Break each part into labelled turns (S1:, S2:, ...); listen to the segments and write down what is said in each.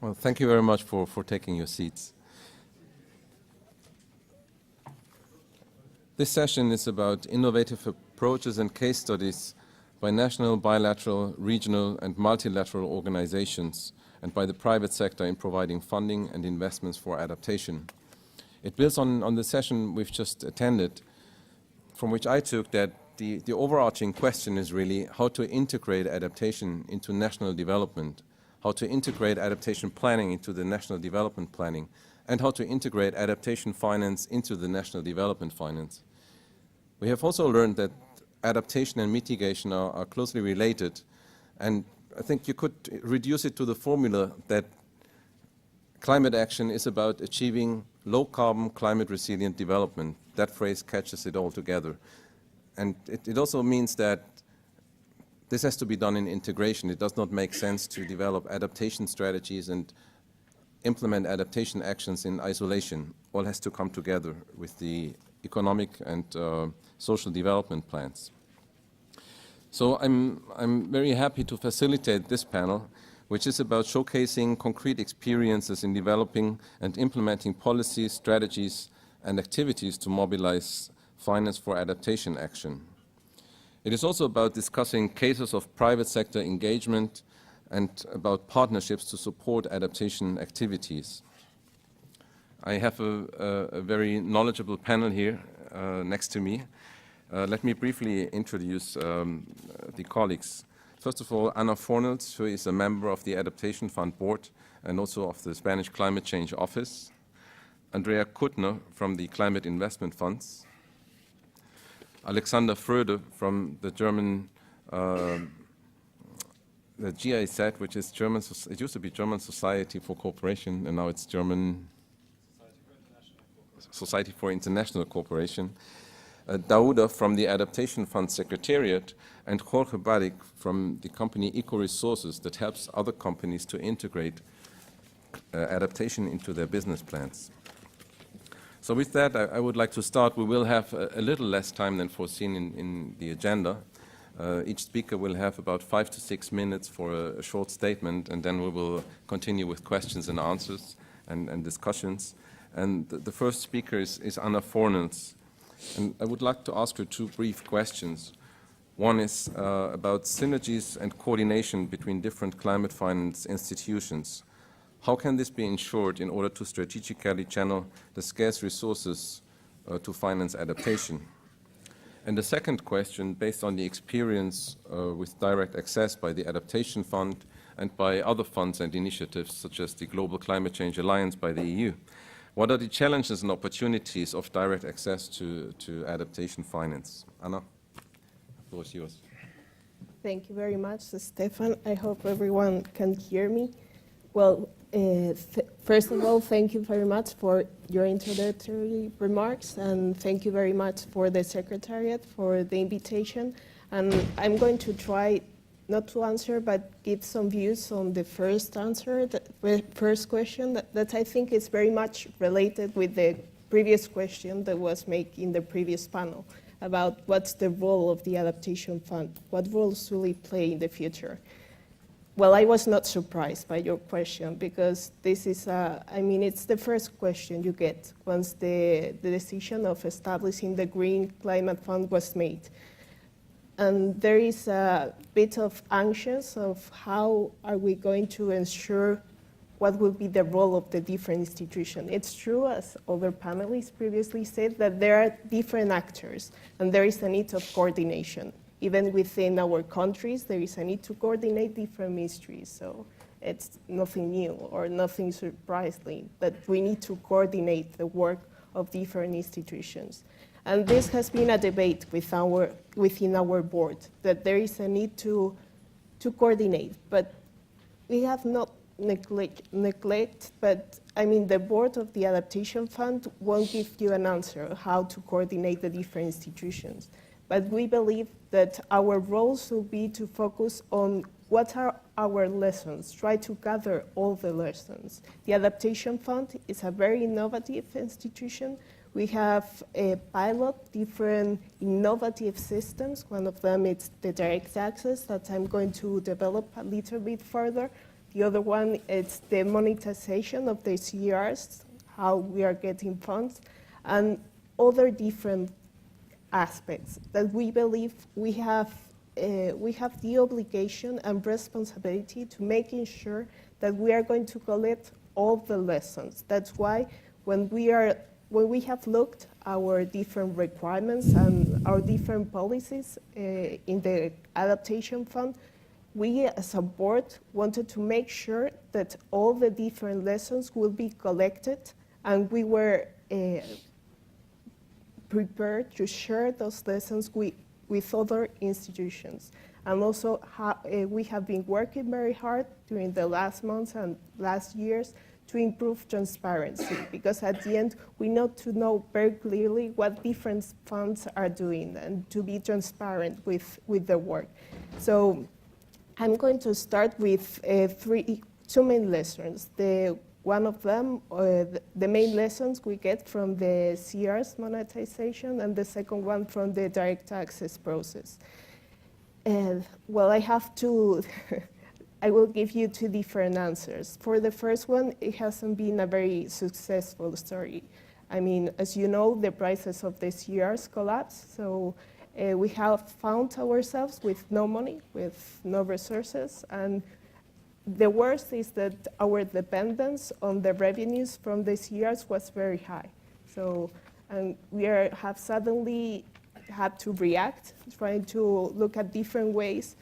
S1: Well, thank you very much for taking your seats. This session is about innovative approaches and case studies by national, bilateral, regional and multilateral organizations and by the private sector in providing funding and investments for adaptation. It builds on the session we've just attended, from which I took that the overarching question is really how to integrate adaptation into national development, how to integrate adaptation planning into the national development planning, and how to integrate adaptation finance into the national development finance. We have also learned that adaptation and mitigation are closely related, and I think you could reduce it to the formula that climate action is about achieving low-carbon, climate-resilient development. That phrase catches it all together. And it also means that this has to be done in integration. It does not make sense to develop adaptation strategies and implement adaptation actions in isolation. All has to come together with the economic and social development plans. So I'm very happy to facilitate this panel, which is about showcasing concrete experiences in developing and implementing policies, strategies, and activities to mobilize finance for adaptation action. It is also about discussing cases of private sector engagement and about partnerships to support adaptation activities. I have a very knowledgeable panel here next to me. Let me briefly introduce the colleagues. First of all, Ana Fornels, who is a member of the Adaptation Fund Board and also of the Spanish Climate Change Office. Andrea Kuttner from the Climate Investment Funds. Alexander Fröde from the German, the GIZ, which is German, it used to be German Society for Cooperation, and now it's German Society for International Cooperation. Dauda from the Adaptation Fund Secretariat, and Jorge Baric from the company Eco Resources that helps other companies to integrate adaptation into their business plans. So with that, I would like to start. We will have a little less time than foreseen in the agenda. Each speaker will have about 5 to 6 minutes for a short statement, and then we will continue with questions and answers and discussions. And the first speaker is Ana Fornels. And I would like to ask her 2 brief questions. One is about synergies and coordination between different climate finance institutions. How can this be ensured in order to strategically channel the scarce resources to finance adaptation? And the second question, based on the experience with direct access by the Adaptation Fund and by other funds and initiatives such as the Global Climate Change Alliance by the EU, what are the challenges and opportunities of direct access to adaptation finance? Anna, the floor is yours.
S2: Thank you very much, Stefan. I hope everyone can hear me. Well, first of all, thank you very much for your introductory remarks, and thank you very much for the Secretariat for the invitation. And I'm going to try not to answer, but give some views on the first answer, the first question that I think is very much related with the previous question that was made in the previous panel about what's the role of the Adaptation Fund, what roles will it play in the future? Well, I was not surprised by your question because this is, it's the first question you get once the decision of establishing the Green Climate Fund was made. And there is a bit of anxious of how are we going to ensure what will be the role of the different institutions. It's true, as other panelists previously said, that there are different actors and there is a need of coordination. Even within our countries, there is a need to coordinate different ministries. So it's nothing new or nothing surprising, but we need to coordinate the work of different institutions. And this has been a debate within our board, that there is a need to coordinate. But we have not neglect, but the board of the Adaptation Fund won't give you an answer how to coordinate the different institutions. But we believe that our roles will be to focus on what are our lessons, try to gather all the lessons. The Adaptation Fund is a very innovative institution. We have a pilot, different innovative systems. One of them is the direct access that I'm going to develop a little bit further. The other one is the monetization of the CRs, how we are getting funds, and other different aspects that we believe we have the obligation and responsibility to making sure that we are going to collect all the lessons. That's why when we have looked our different requirements and our different policies in the adaptation fund, we as a board wanted to make sure that all the different lessons will be collected, and we were prepared to share those lessons with other institutions. And also, we have been working very hard during the last months and last years to improve transparency, because at the end, we need to know very clearly what different funds are doing and to be transparent with their work. So I'm going to start with two main lessons. One of them, the main lessons we get from the CRs monetization, and the second one from the direct access process. Well, I have to, I will give you two different answers. For the first one, it hasn't been a very successful story. I mean, as you know, the prices of the CRs collapsed, so we have found ourselves with no money, with no resources, and the worst is that our dependence on the revenues from the CRs was very high. So, and we have suddenly had to react, trying to look at different ways.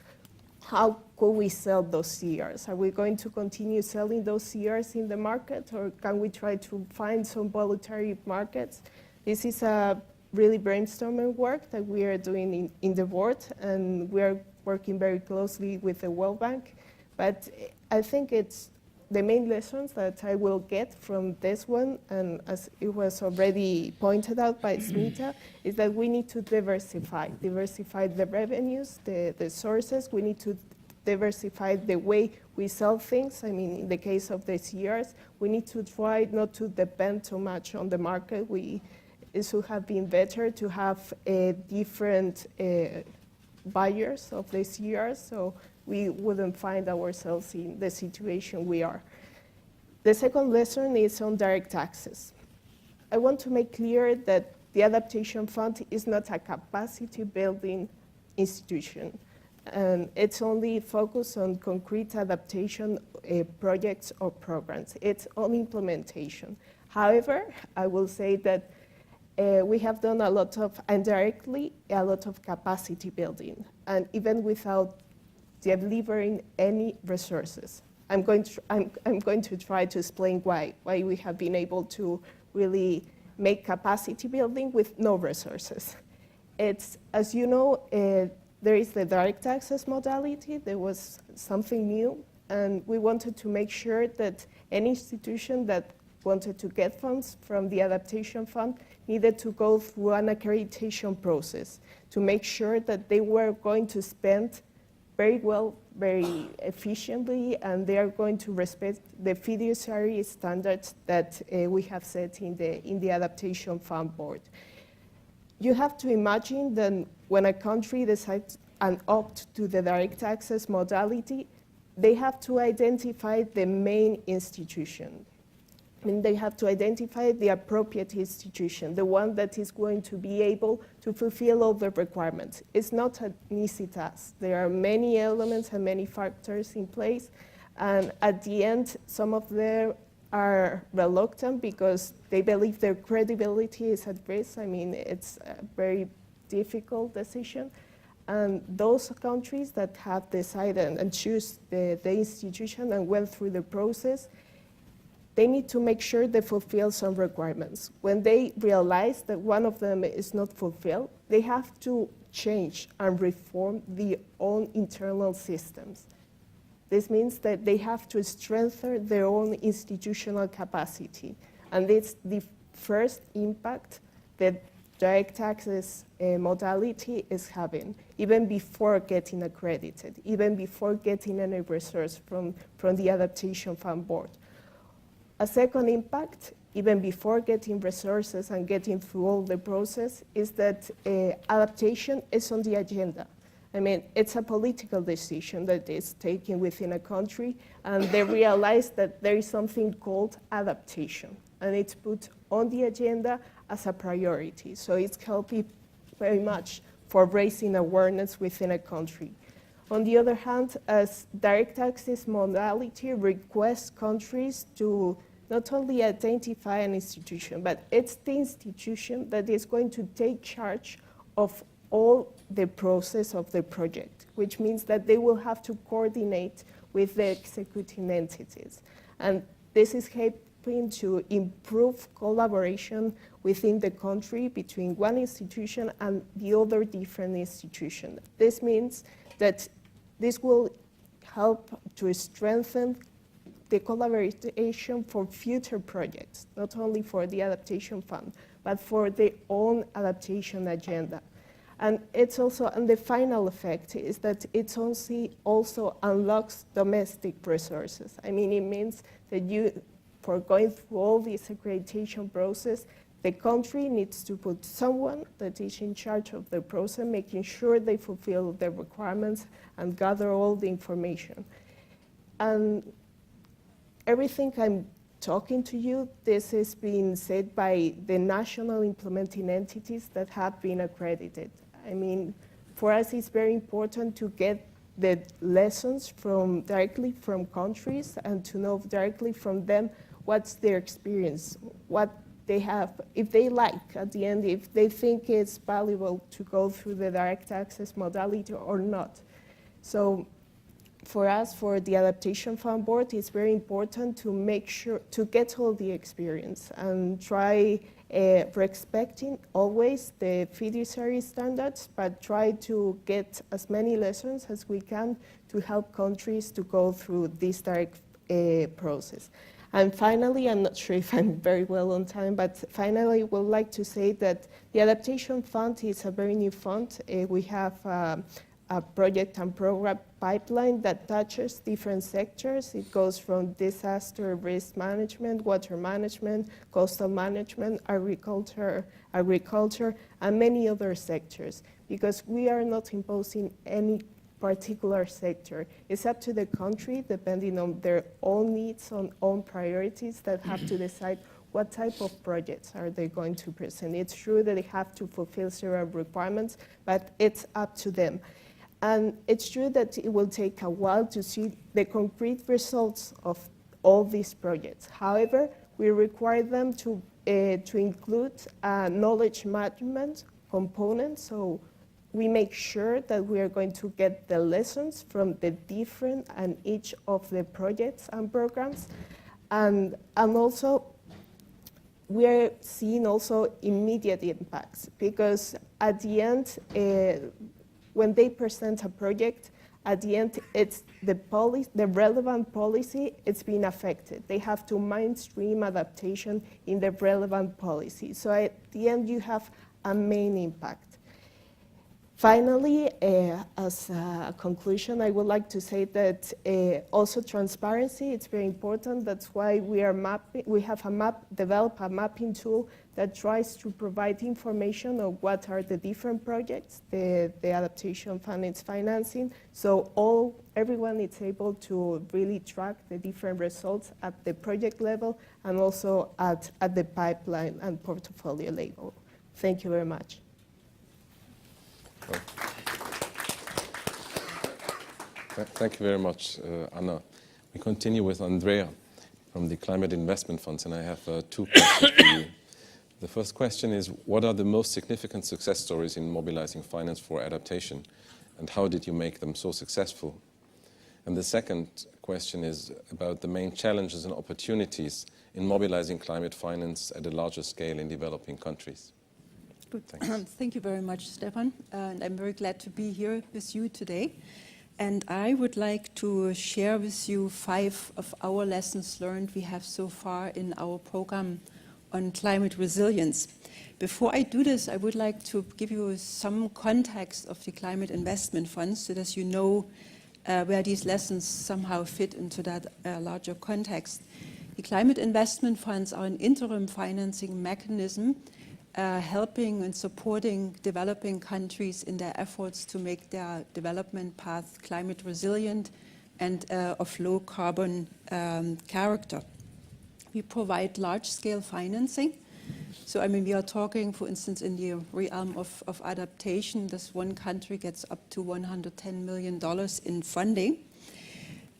S2: How could we sell those CRs? Are we going to continue selling those CRs in the market, or can we try to find some voluntary markets? This is a really brainstorming work that we are doing in the board, and we are working very closely with the World Bank. But I think it's the main lessons that I will get from this one, and as it was already pointed out by Smita, is that we need to diversify the revenues, the sources. We need to diversify the way we sell things. I mean, in the case of the CRs, we need to try not to depend too much on the market. It should have been better to have different buyers of the CRs, so we wouldn't find ourselves in the situation we are. The second lesson is on direct access. I want to make clear that the Adaptation Fund is not a capacity building institution, and it's only focused on concrete adaptation projects or programs. It's on implementation. However, I will say that we have done a lot of capacity building, and even without delivering any resources. I'm going to try to explain why we have been able to really make capacity building with no resources. It's, as you know, there is the direct access modality. There was something new, and we wanted to make sure that any institution that wanted to get funds from the Adaptation Fund needed to go through an accreditation process to make sure that they were going to spend very well, very efficiently, and they are going to respect the fiduciary standards that we have set in the Adaptation Fund Board. You have to imagine that when a country decides and opt to the direct access modality, they have to identify the main institution. I mean, they have to identify the appropriate institution, the one that is going to be able to fulfill all the requirements. It's not an easy task. There are many elements and many factors in place, and at the end, some of them are reluctant because they believe their credibility is at risk. I mean, it's a very difficult decision. And those countries that have decided and choose the institution and went through the process, they need to make sure they fulfill some requirements. When they realize that one of them is not fulfilled, they have to change and reform their own internal systems. This means that they have to strengthen their own institutional capacity. And it's the first impact that direct access modality is having, even before getting accredited, even before getting any resource from the Adaptation Fund Board. A second impact, even before getting resources and getting through all the process, is that adaptation is on the agenda. I mean, it's a political decision that is taken within a country, and they realize that there is something called adaptation, and it's put on the agenda as a priority. So it's helping very much for raising awareness within a country. On the other hand, as direct access modality requests countries to not only identify an institution, but it's the institution that is going to take charge of all the process of the project, which means that they will have to coordinate with the executing entities. And this is helping to improve collaboration within the country between one institution and the other different institution. This means that this will help to strengthen the collaboration for future projects, not only for the adaptation fund, but for their own adaptation agenda. And it's also, and the final effect is that it also unlocks domestic resources. I mean, it means that for going through all this accreditation process, the country needs to put someone that is in charge of the process, making sure they fulfill the requirements and gather all the information. And everything I'm talking to you, this is being said by the national implementing entities that have been accredited. I mean, for us, it's very important to get the lessons directly from countries and to know directly from them what's their experience, what they have, if they like at the end, if they think it's valuable to go through the direct access modality or not. So for us, for the Adaptation Fund Board, it's very important to make sure to get all the experience and try respecting always the fiduciary standards, but try to get as many lessons as we can to help countries to go through this direct process. And finally, I'm not sure if I'm very well on time, but finally, I would like to say that the Adaptation Fund is a very new fund. We have a project and program pipeline that touches different sectors. It goes from disaster risk management, water management, coastal management, agriculture, and many other sectors, because we are not imposing any particular sector. It's up to the country, depending on their own needs, on own priorities, that have to decide what type of projects are they going to present. It's true that they have to fulfill several requirements, but it's up to them. And it's true that it will take a while to see the concrete results of all these projects. However, we require them to include a knowledge management component, so we make sure that we are going to get the lessons from the different and each of the projects and programs. And also, we are seeing also immediate impacts, because at the end, when they present a project, at the end, it's the relevant policy, it's being affected. They have to mainstream adaptation in the relevant policy. So at the end, you have a main impact. Finally, as a conclusion, I would like to say that also transparency, it's very important. That's why we have developed a mapping tool that tries to provide information on what are the different projects the Adaptation Fund is financing. So everyone is able to really track the different results at the project level and also at the pipeline and portfolio level. Thank you very much.
S1: Thank you very much, Anna. We continue with Andrea from the Climate Investment Funds, and I have 2 questions for you. The first question is, what are the most significant success stories in mobilizing finance for adaptation, and how did you make them so successful? And the second question is about the main challenges and opportunities in mobilizing climate finance at a larger scale in developing countries.
S3: Good. Thank you very much, Stefan. And I'm very glad to be here with you today. And I would like to share with you 5 of our lessons learned we have so far in our program on climate resilience. Before I do this, I would like to give you some context of the climate investment funds so that you know where these lessons somehow fit into that larger context. The climate investment funds are an interim financing mechanism helping and supporting developing countries in their efforts to make their development path climate resilient and of low carbon character. We provide large-scale financing. So, I mean, we are talking, for instance, in the realm of adaptation, this one country gets up to $110 million in funding.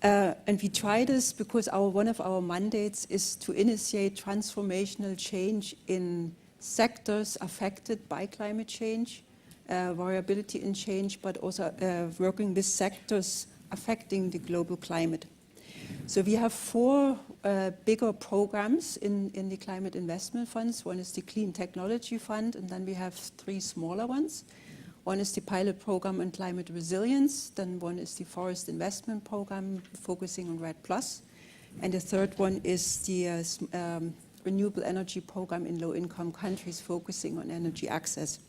S3: And we try this because one of our mandates is to initiate transformational change in sectors affected by climate change, variability in change, but also working with sectors affecting the global climate. So we have four bigger programs in the climate investment funds. One is the Clean Technology Fund, and then we have three smaller ones. One is the pilot program on climate resilience, then one is the forest investment program focusing on REDD+, and the third one is the renewable energy program in low-income countries focusing on energy access.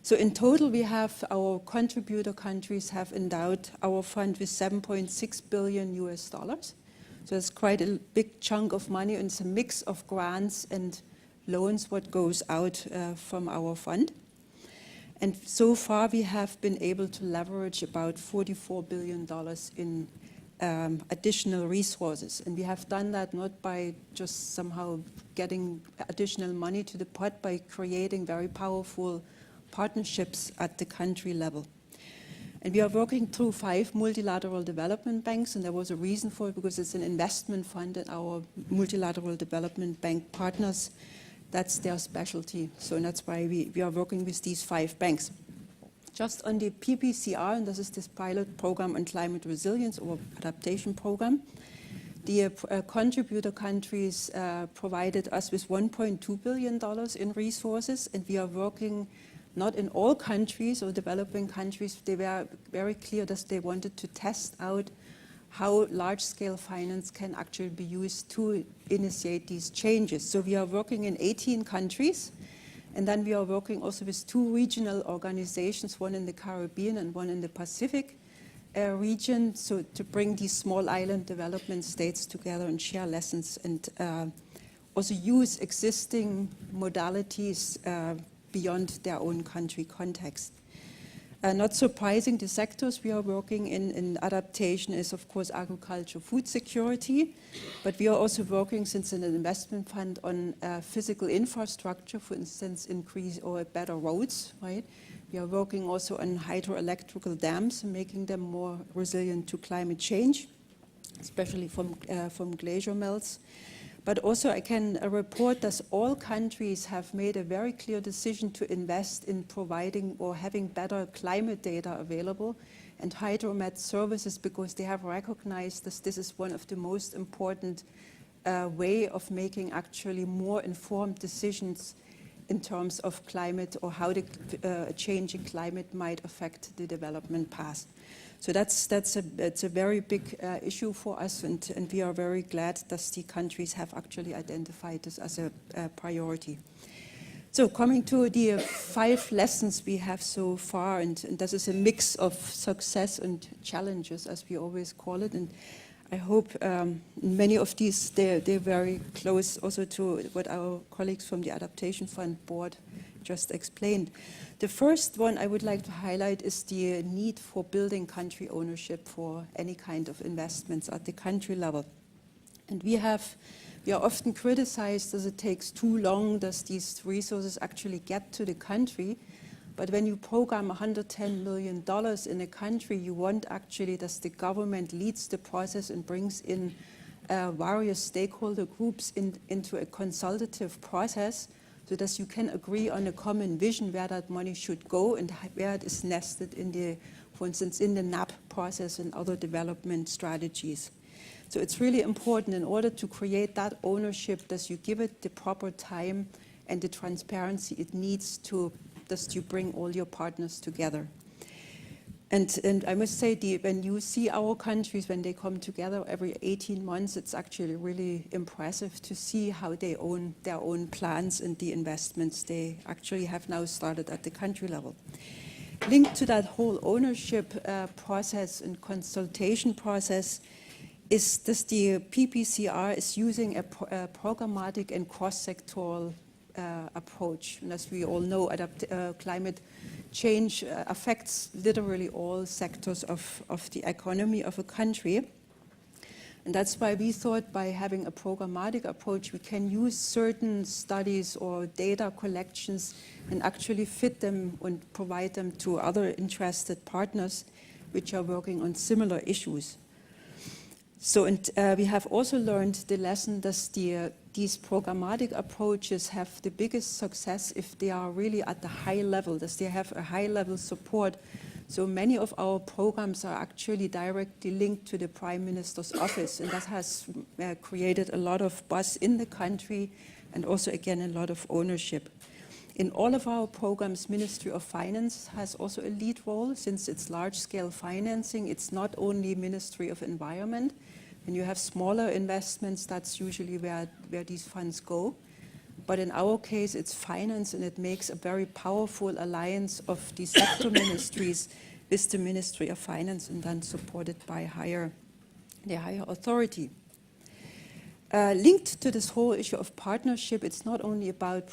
S3: So in total, we have our contributor countries have endowed our fund with $7.6 billion US. So it's quite a big chunk of money, and it's a mix of grants and loans what goes out from our fund. And so far, we have been able to leverage about $44 billion in additional resources. And we have done that not by just somehow getting additional money to the pot, by creating very powerful partnerships at the country level. And we are working through 5 multilateral development banks, and there was a reason for it, because it's an investment fund, and our multilateral development bank partners, that's their specialty. So that's why we are working with these 5 banks. Just on the PPCR, and this is this pilot program on climate resilience or adaptation program, the contributor countries provided us with $1.2 billion in resources, and we are working not in all countries or developing countries. They were very clear that they wanted to test out how large-scale finance can actually be used to initiate these changes. So we are working in 18 countries, and then we are working also with 2 regional organizations, one in the Caribbean and one in the Pacific region, so to bring these small island development states together and share lessons and also use existing modalities beyond their own country context. Not surprising, the sectors we are working in adaptation is, of course, agriculture, food security, but we are also working, since an investment fund, on physical infrastructure, for instance, increase or better roads, right? We are working also on hydroelectrical dams and making them more resilient to climate change, especially from glacier melts. But also I can report that all countries have made a very clear decision to invest in providing or having better climate data available and hydromet services, because they have recognized that this is one of the most important way of making actually more informed decisions in terms of climate, or how the changing climate might affect the development path. So that's a very big issue for us, and we are very glad that the countries have actually identified this as a priority. So coming to the 5 lessons we have so far, and this is a mix of success and challenges, as we always call it, and I hope many of these, they're very close also to what our colleagues from the Adaptation Fund Board just explained. The first one I would like to highlight is the need for building country ownership for any kind of investments at the country level. And we are often criticized as it takes too long, that these resources actually get to the country. But when you program $110 million in a country, you want actually that the government leads the process and brings in various stakeholder groups into a consultative process, so that you can agree on a common vision where that money should go and where it is nested in the, for instance, in the NAP process and other development strategies. So it's really important, in order to create that ownership, that you give it the proper time and the transparency it needs to, that you bring all your partners together. And I must say, when you see our countries, when they come together every 18 months, it's actually really impressive to see how they own their own plans and the investments they actually have now started at the country level. Linked to that whole ownership process and consultation process is that the PPCR is using a programmatic and cross-sectoral approach. And as we all know, climate change affects literally all sectors of the economy of a country. And that's why we thought by having a programmatic approach, we can use certain studies or data collections and actually fit them and provide them to other interested partners which are working on similar issues. So we have also learned the lesson that these programmatic approaches have the biggest success if they are really at the high level, that they have a high level support. So many of our programs are actually directly linked to the Prime Minister's office, and that has created a lot of buzz in the country and also, again, a lot of ownership. In all of our programs, Ministry of Finance has also a lead role. Since it's large-scale financing, it's not only Ministry of Environment. When you have smaller investments, that's usually where these funds go. But in our case, it's finance, and it makes a very powerful alliance of the sector ministries with the Ministry of Finance, and then supported by the higher authority. Linked to this whole issue of partnership, it's not only about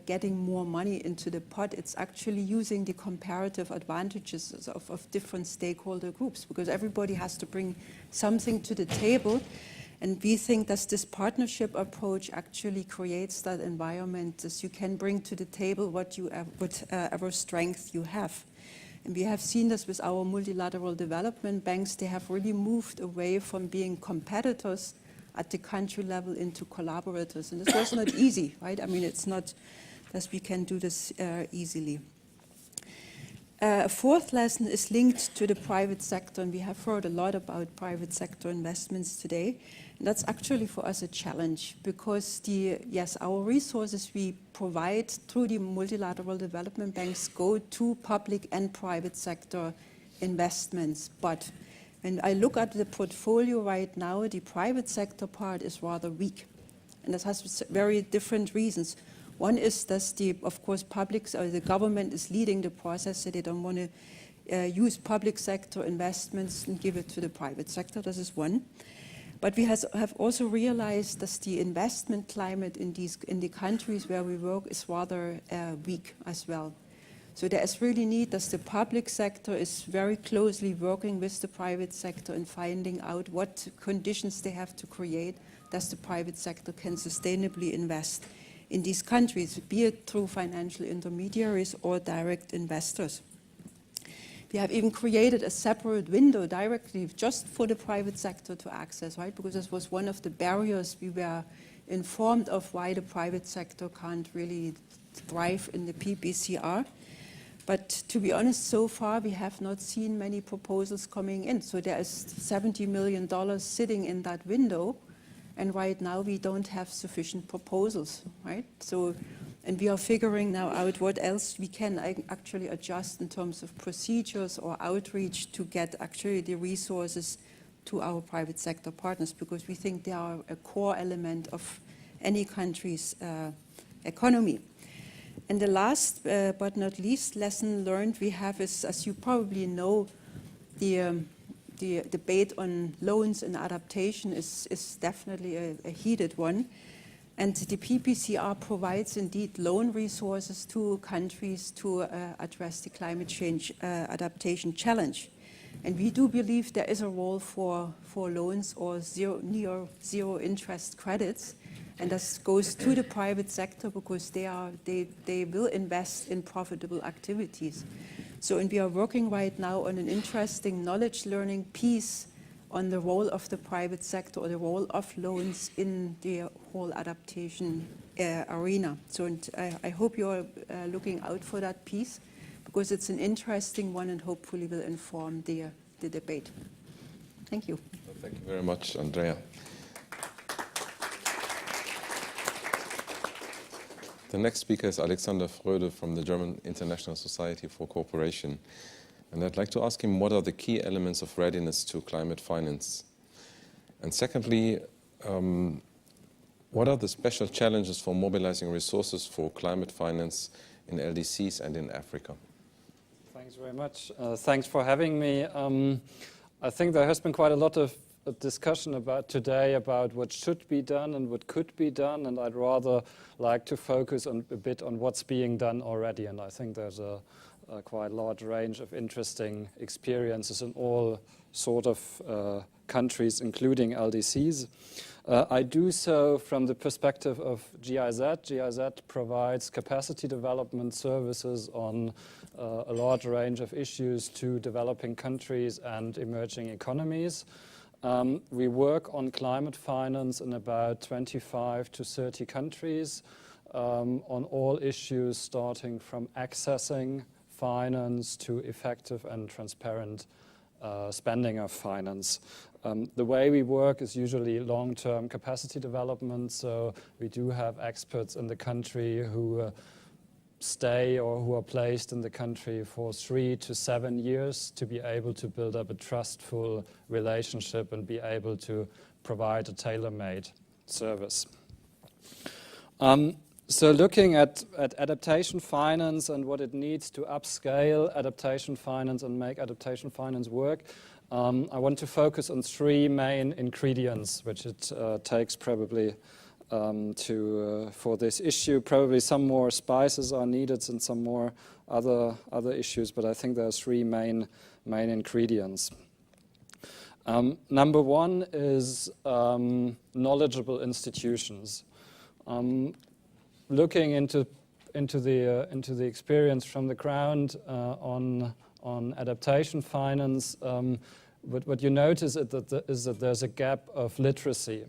S3: getting more money into the pot, it's actually using the comparative advantages of different stakeholder groups, because everybody has to bring something to the table. And we think that this partnership approach actually creates that environment, that you can bring to the table whatever strength you have. And we have seen this with our multilateral development banks. They have really moved away from being competitors at the country level into collaborators. And this was not easy, right? I mean, it's not that we can do this easily. A fourth lesson is linked to the private sector, and we have heard a lot about private sector investments today. And that's actually for us a challenge, because our resources we provide through the multilateral development banks go to public and private sector investments. But when I look at the portfolio right now, the private sector part is rather weak. And this has very different reasons. One is that of course, the government is leading the process, so they don't want to use public sector investments and give it to the private sector. This is one. But we have also realized that the investment climate in the countries where we work is rather weak as well. So there is really need that the public sector is very closely working with the private sector and finding out what conditions they have to create that the private sector can sustainably invest in these countries, be it through financial intermediaries or direct investors. We have even created a separate window directly just for the private sector to access, right? Because this was one of the barriers we were informed of why the private sector can't really thrive in the PPCR. But to be honest, so far we have not seen many proposals coming in. So there is $70 million sitting in that window, and right now we don't have sufficient proposals, right? So, and we are figuring now out what else we can actually adjust in terms of procedures or outreach to get actually the resources to our private sector partners, because we think they are a core element of any country's economy. And the last but not least lesson learned we have is, as you probably know, the debate on loans and adaptation is definitely a heated one. And the PPCR provides indeed loan resources to countries to address the climate change adaptation challenge. And we do believe there is a role for loans or near zero interest credits. And this goes to the private sector because they will invest in profitable activities. So, and we are working right now on an interesting knowledge learning piece on the role of the private sector or the role of loans in the whole adaptation arena. So, and I hope you're looking out for that piece, because it's an interesting one and hopefully will inform the debate. Thank you.
S1: Thank you very much, Andrea. The next speaker is Alexander Fröde from the German International Society for Cooperation. And I'd like to ask him what are the key elements of readiness to climate finance? And secondly, what are the special challenges for mobilizing resources for climate finance in LDCs and in Africa?
S4: Thanks very much. Thanks for having me. I think there has been quite a lot of a discussion today about what should be done and what could be done, and I'd rather like to focus a bit on what's being done already. And I think there's a quite large range of interesting experiences in all sort of countries, including LDCs. I do so from the perspective of GIZ. GIZ provides capacity development services on a large range of issues to developing countries and emerging economies. We work on climate finance in about 25 to 30 countries on all issues starting from accessing finance to effective and transparent spending of finance. The way we work is usually long-term capacity development, so we do have experts in the country who stay or who are placed in the country for 3 to 7 years to be able to build up a trustful relationship and be able to provide a tailor-made service. So looking at adaptation finance and what it needs to upscale adaptation finance and make adaptation finance work, I want to focus on 3 main ingredients, which it takes probably for this issue. Probably some more spices are needed and some more other issues, but I think there are 3 main ingredients. Number 1 is knowledgeable institutions. Looking into the experience from the ground on adaptation finance, what you notice is that there's a gap of literacy.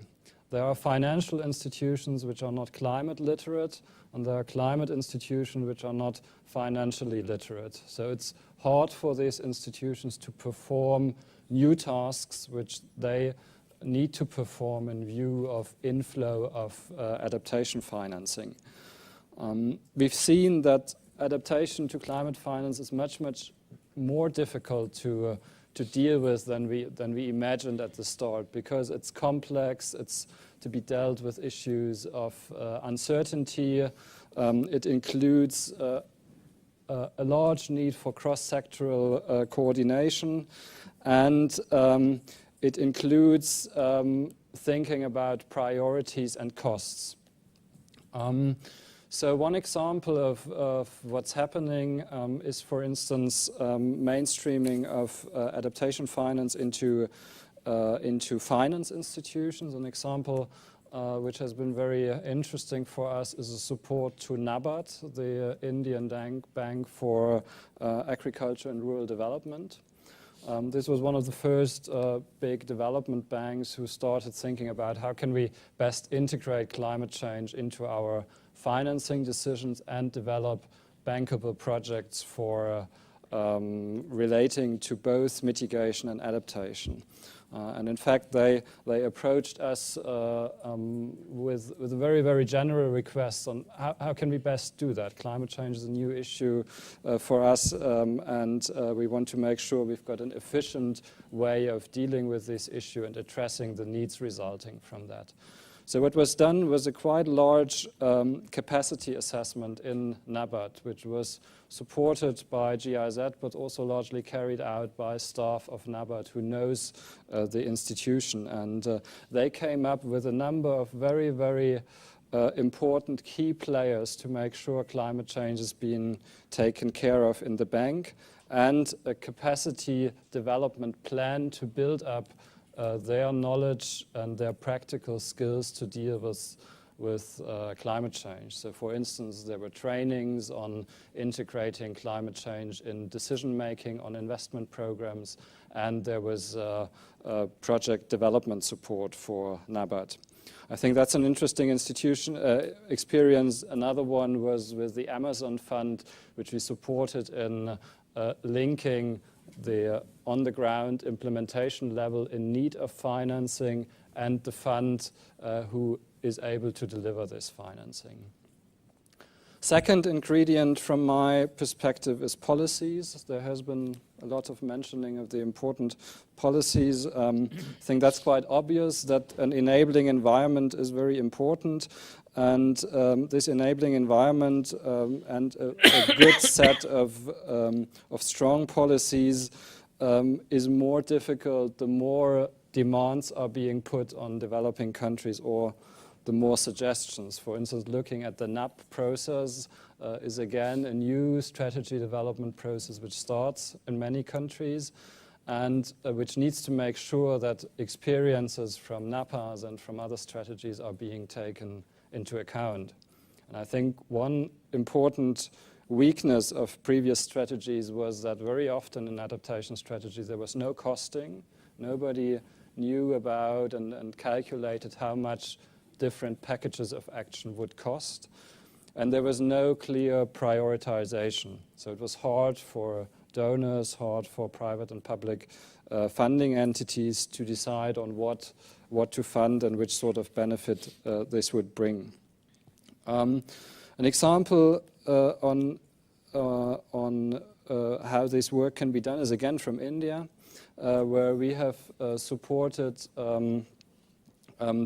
S4: There are financial institutions which are not climate literate, and there are climate institutions which are not financially literate. So it's hard for these institutions to perform new tasks which they need to perform in view of inflow of adaptation financing. We've seen that adaptation to climate finance is much more difficult to deal with than we imagined at the start, because it's complex, it's to be dealt with issues of uncertainty. It includes a large need for cross-sectoral coordination, and it includes thinking about priorities and costs. So one example of what's happening is, for instance, mainstreaming of adaptation finance into finance institutions. An example which has been very interesting for us is a support to NABARD, the Indian Bank for Agriculture and Rural Development. This was one of the first big development banks who started thinking about how can we best integrate climate change into our financing decisions and develop bankable projects for relating to both mitigation and adaptation. And in fact, they approached us with a very general request on how can we best do that. Climate change is a new issue for us, and we want to make sure we've got an efficient way of dealing with this issue and addressing the needs resulting from that. So what was done was a quite large capacity assessment in NABARD, which was supported by GIZ, but also largely carried out by staff of NABARD who knows the institution. And they came up with a number of very important key players to make sure climate change is being taken care of in the bank, and a capacity development plan to build up their knowledge and their practical skills to deal with climate change. So for instance, there were trainings on integrating climate change in decision-making on investment programs, and there was project development support for NABARD. I think that's an interesting experience. Another one was with the Amazon Fund, which we supported in linking the on-the-ground implementation level in need of financing and the fund who is able to deliver this financing. Second ingredient from my perspective is policies. There has been a lot of mentioning of the important policies. I think that's quite obvious that an enabling environment is very important. And this enabling environment and a good set of strong policies is more difficult the more demands are being put on developing countries, or the more suggestions. For instance, looking at the NAP process is again a new strategy development process which starts in many countries, and which needs to make sure that experiences from NAPAs and from other strategies are being taken into account. And I think one important weakness of previous strategies was that very often in adaptation strategies there was no costing. Nobody knew about and calculated how much different packages of action would cost. And there was no clear prioritization. So it was hard for donors, hard for private and public funding entities to decide on what to fund and which sort of benefit this would bring. An example on how this work can be done is again from India, where we have supported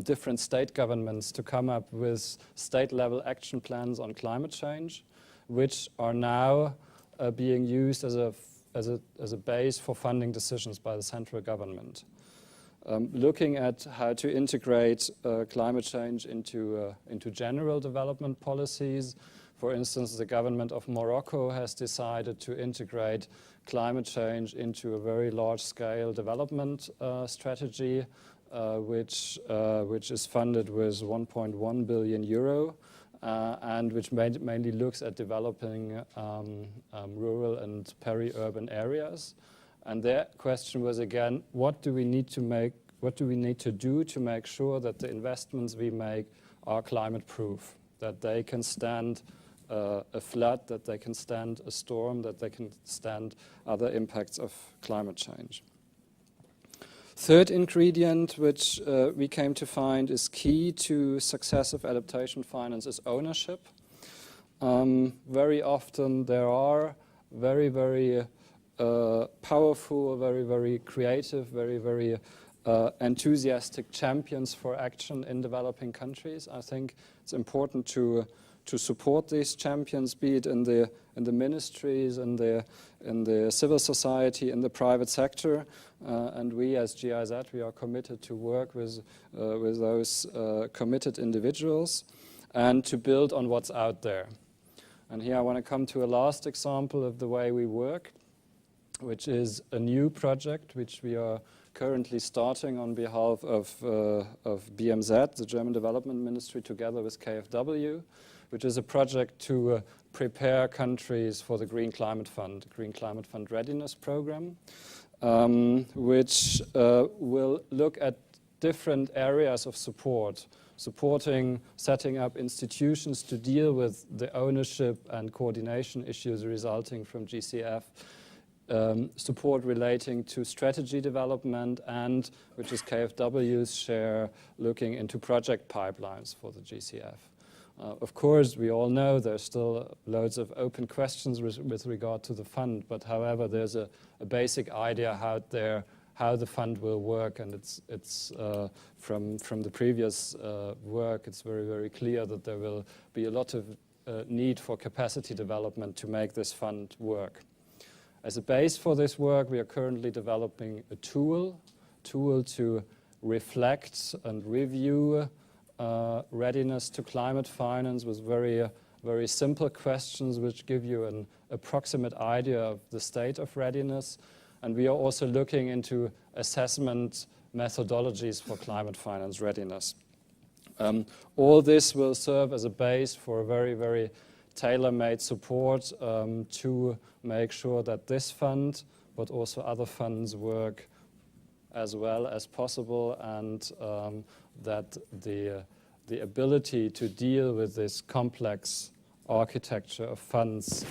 S4: different state governments to come up with state-level action plans on climate change, which are now being used as a base for funding decisions by the central government. Looking at how to integrate climate change into general development policies. For instance, the government of Morocco has decided to integrate climate change into a very large-scale development strategy, which is funded with 1.1 billion euro. And which mainly looks at developing rural and peri-urban areas. And their question was again, what do we need to do to make sure that the investments we make are climate proof, that they can stand a flood, that they can stand a storm, that they can stand other impacts of climate change. Third ingredient, which we came to find is key to success of adaptation finance, is ownership. Very often there are very, very powerful, very, very creative, very, very enthusiastic champions for action in developing countries. I think it's important to support these champions, be it in the ministries, in the civil society, in the private sector, and we as GIZ, we are committed to work with those committed individuals and to build on what's out there. And here I want to come to a last example of the way we work, which is a new project which we are currently starting on behalf of BMZ, the German Development Ministry, together with KfW, which is a project to prepare countries for the Green Climate Fund Readiness Program, which will look at different areas of support, supporting setting up institutions to deal with the ownership and coordination issues resulting from GCF, support relating to strategy development, and, which is KfW's share, looking into project pipelines for the GCF. Of course, we all know there's still loads of open questions with regard to the fund, but however, there's a basic idea how the fund will work, and it's from the previous work, it's very, very clear that there will be a lot of need for capacity development to make this fund work. As a base for this work, we are currently developing a tool to reflect and review readiness to climate finance with very, very simple questions which give you an approximate idea of the state of readiness. And we are also looking into assessment methodologies for climate finance readiness. All this will serve as a base for a very, very tailor-made support to make sure that this fund, but also other funds, work as well as possible, and that the ability to deal with this complex architecture of funds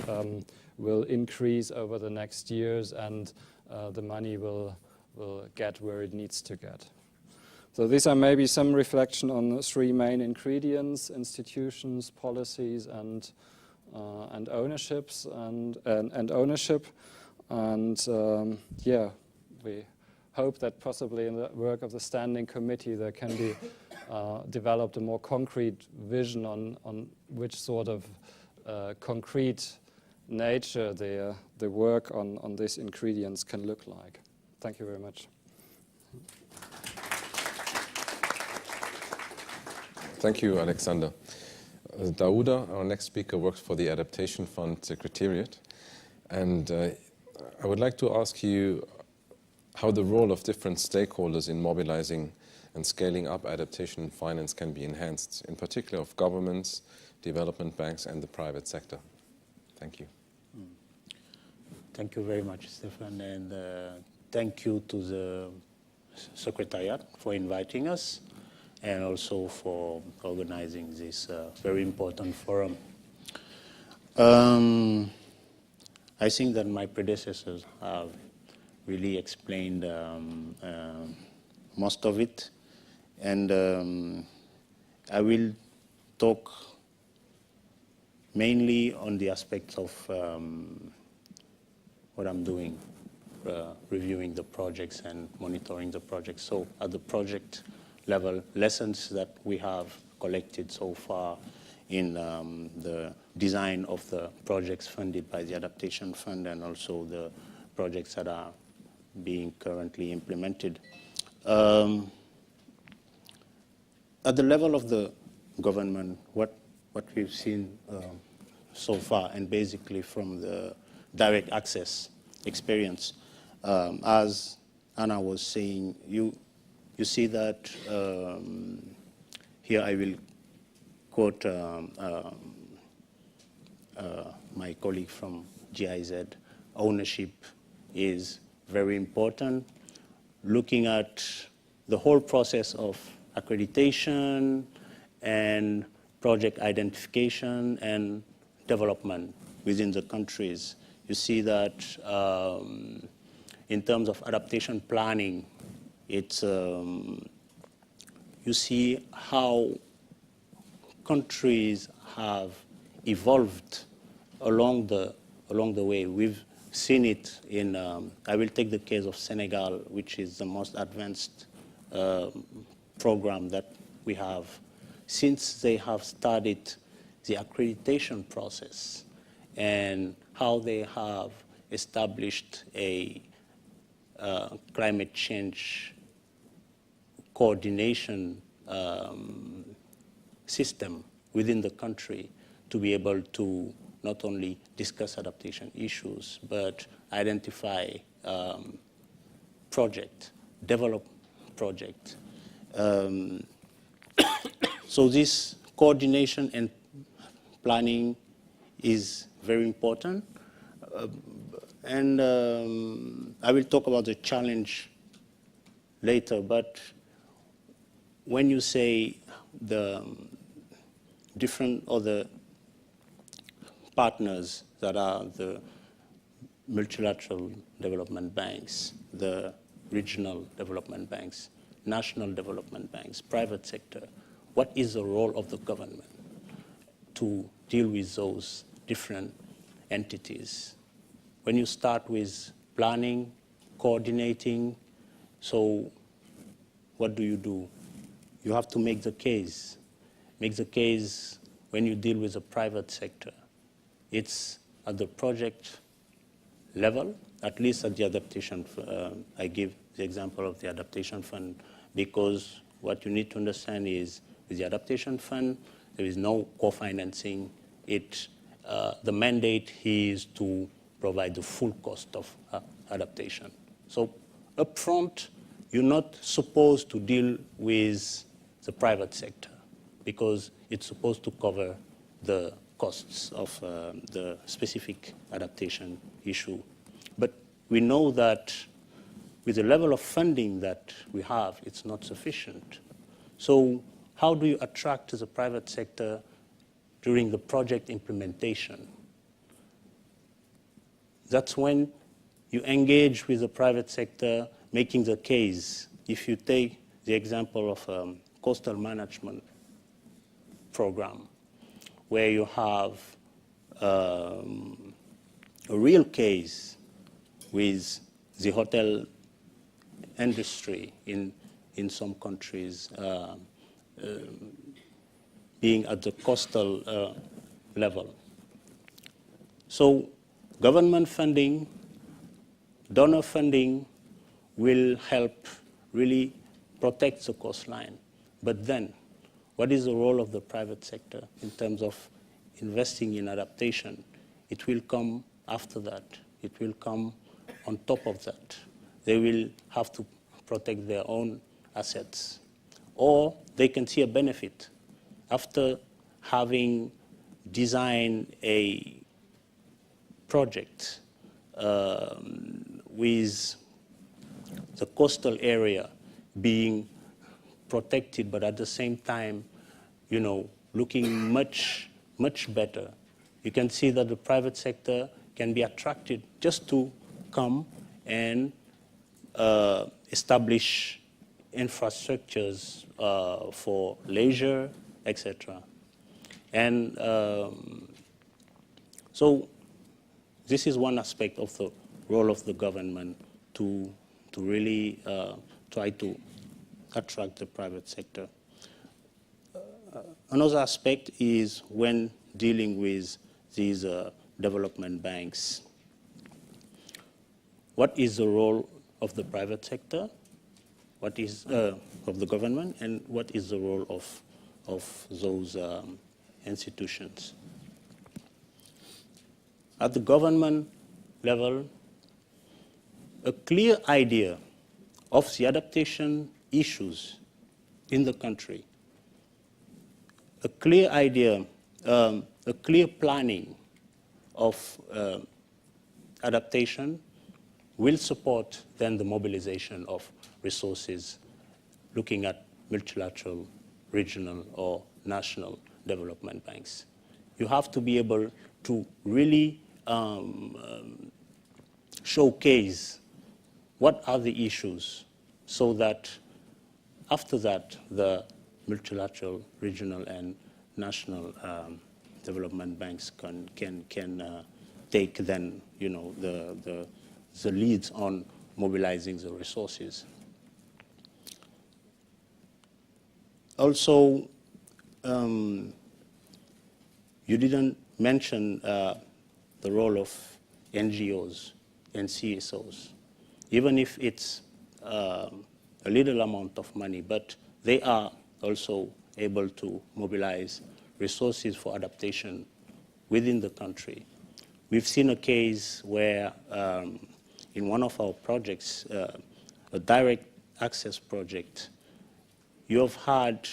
S4: will increase over the next years, and the money will get where it needs to get. So these are maybe some reflection on the three main ingredients: institutions, policies, and ownerships and ownership. And yeah, we hope that possibly in the work of the standing committee there can be developed a more concrete vision on which sort of concrete nature the work on these ingredients can look like. Thank you very much.
S1: Thank you, Alexander. Daouda, our next speaker, works for the Adaptation Fund Secretariat. And I would like to ask you how the role of different stakeholders in mobilizing and scaling up adaptation finance can be enhanced, in particular of governments, development banks, and the private sector. Thank you.
S5: Thank you very much, Stefan, and thank you to the Secretariat for inviting us and also for organizing this very important forum. I think that my predecessors have really explained most of it, and I will talk mainly on the aspects of what I'm doing, reviewing the projects and monitoring the projects. So at the project level, lessons that we have collected so far in the design of the projects funded by the Adaptation Fund and also the projects that are being currently implemented. At the level of the government, what we've seen so far, and basically from the direct access experience, as Anna was saying, you see that here I will quote my colleague from GIZ, ownership is very important. Looking at the whole process of accreditation and project identification and development within the countries, you see that in terms of adaptation planning, it's you see how countries have evolved along the way. We've seen it in, I will take the case of Senegal, which is the most advanced program that we have. Since they have started the accreditation process and how they have established a climate change coordination system within the country to be able to not only discuss adaptation issues, but identify project, develop project. So this coordination and planning is very important. And I will talk about the challenge later, but when you say the different other partners that are the multilateral development banks, the regional development banks, national development banks, private sector, what is the role of the government to deal with those different entities? When you start with planning, coordinating, so what do? You have to make the case. Make the case when you deal with the private sector. It's at the project level, at least at the adaptation. I give the example of the Adaptation Fund because what you need to understand is with the Adaptation Fund, there is no co-financing. The mandate is to provide the full cost of adaptation. So upfront, you're not supposed to deal with the private sector because it's supposed to cover the costs of the specific adaptation issue. But we know that with the level of funding that we have, it's not sufficient. So how do you attract the private sector during the project implementation? That's when you engage with the private sector, making the case. If you take the example of coastal management program, where you have a real case with the hotel industry in some countries being at the coastal level. So government funding, donor funding will help really protect the coastline. But then, what is the role of the private sector in terms of investing in adaptation, it will come after that. It will come on top of that. They will have to protect their own assets. Or they can see a benefit after having designed a project with the coastal area being protected, but at the same time, looking much, much better. You can see that the private sector can be attracted just to come and establish infrastructures for leisure, etc. And so this is one aspect of the role of the government to really try to attract the private sector. Another aspect is when dealing with these development banks. What is the role of the private sector? What is of the government, and what is the role of those institutions? At the government level, a clear idea of the adaptation issues in the country, a clear idea, a clear planning of adaptation will support then the mobilization of resources, looking at multilateral, regional, or national development banks. You have to be able to really showcase what are the issues so that after that the multilateral, regional, and national development banks can take then the leads on mobilizing the resources. Also, you didn't mention the role of NGOs and CSOs, even if it's a little amount of money, but they are also able to mobilize resources for adaptation within the country. We've seen a case where in one of our projects, a direct access project, you have had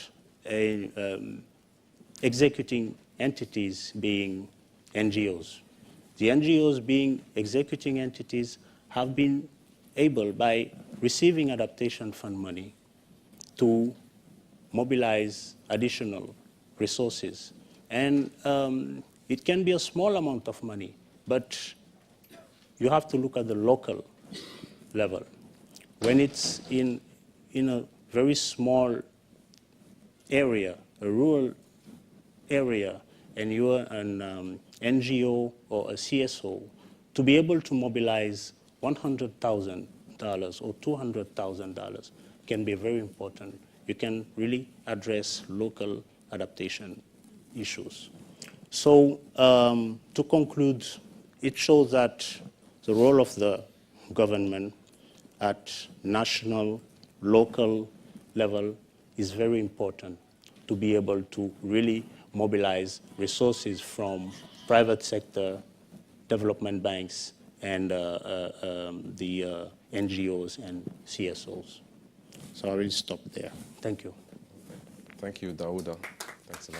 S5: executing entities being NGOs. The NGOs being executing entities have been able, by receiving adaptation fund money, to mobilize additional resources. And it can be a small amount of money, but you have to look at the local level. When it's in a very small area, a rural area, and you're an NGO or a CSO, to be able to mobilize $100,000 or $200,000 can be very important. You can really address local adaptation issues. So to conclude, it shows that the role of the government at national, local level is very important to be able to really mobilize resources from private sector, development banks, and the NGOs and CSOs. So I will stop there. Thank you.
S1: Thank you, Daouda. Thanks a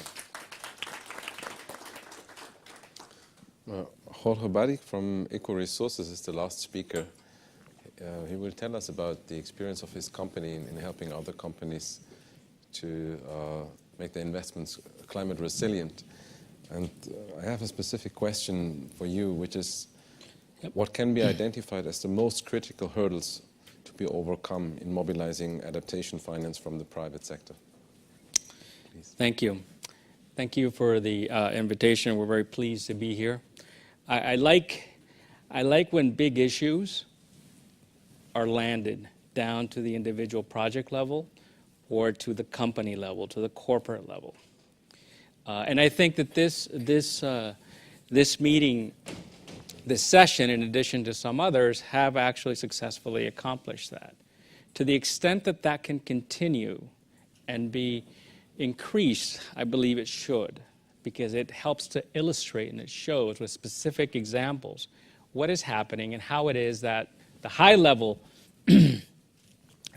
S1: lot. Jorge Barik from Eco Resources is the last speaker. He will tell us about the experience of his company in helping other companies to make their investments climate resilient. And I have a specific question for you, which is, what can be identified as the most critical hurdles to be overcome in mobilizing adaptation finance from the private sector? Please.
S6: Thank you. Thank you for the invitation. We're very pleased to be here. I like when big issues are landed down to the individual project level or to the company level, to the corporate level. And I think that this meeting, this session, in addition to some others, have actually successfully accomplished that. To the extent that that can continue and be increase, I believe it should, because it helps to illustrate and it shows with specific examples what is happening and how it is that the high-level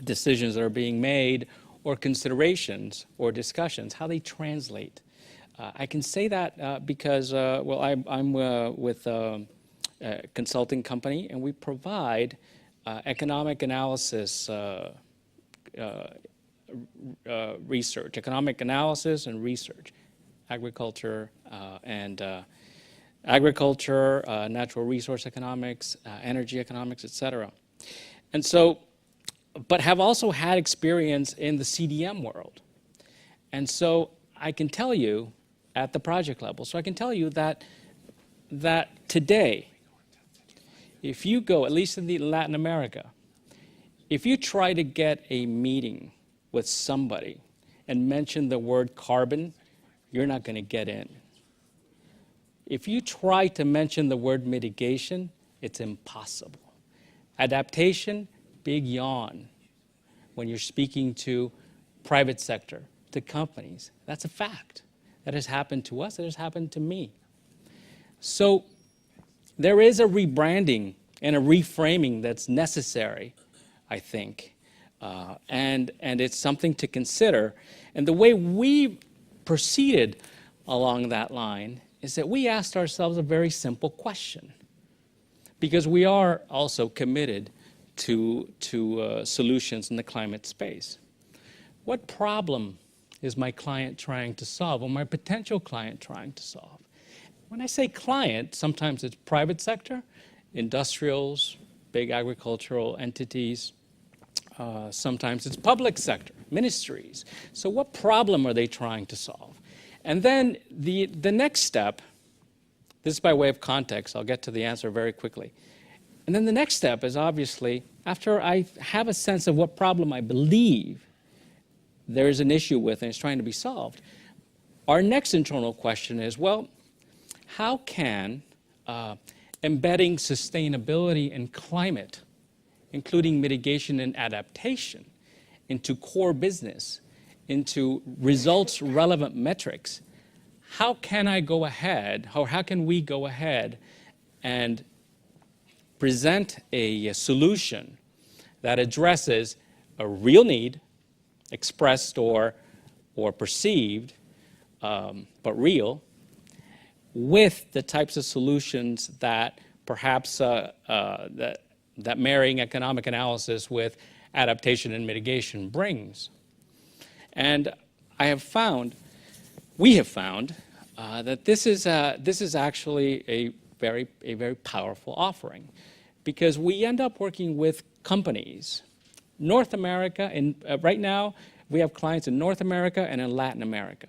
S6: decisions that are being made or considerations or discussions, how they translate. I can say that because, well, I'm with a consulting company, and we provide economic analysis research, economic analysis and research, agriculture, natural resource economics, energy economics, etc. And so, but have also had experience in the CDM world. And so I can tell you at the project level, so I can tell you that today, if you go, at least in Latin America, if you try to get a meeting with somebody and mention the word carbon, you're not going to get in. If you try to mention the word mitigation, it's impossible. Adaptation, big yawn when you're speaking to private sector, to companies. That's a fact. That has happened to us, that has happened to me. So there is a rebranding and a reframing that's necessary, I think. And it's something to consider. And the way we proceeded along that line is that we asked ourselves a very simple question, because we are also committed to solutions in the climate space. What problem is my client trying to solve, or my potential client trying to solve? When I say client, sometimes it's private sector, industrials, big agricultural entities. Sometimes it's public sector, ministries. So what problem are they trying to solve? And then the next step, this is by way of context, I'll get to the answer very quickly. And then the next step is obviously, after I have a sense of what problem I believe there is an issue with and it's trying to be solved, our next internal question is, well, how can embedding sustainability and climate, including mitigation and adaptation, into core business, into results relevant metrics, how can I go ahead, or how can we go ahead and present a solution that addresses a real need, expressed or perceived, but real, with the types of solutions that perhaps that marrying economic analysis with adaptation and mitigation brings. And we have found that this is actually a very powerful offering, because we end up working with companies, North America, and right now we have clients in North America and in Latin America.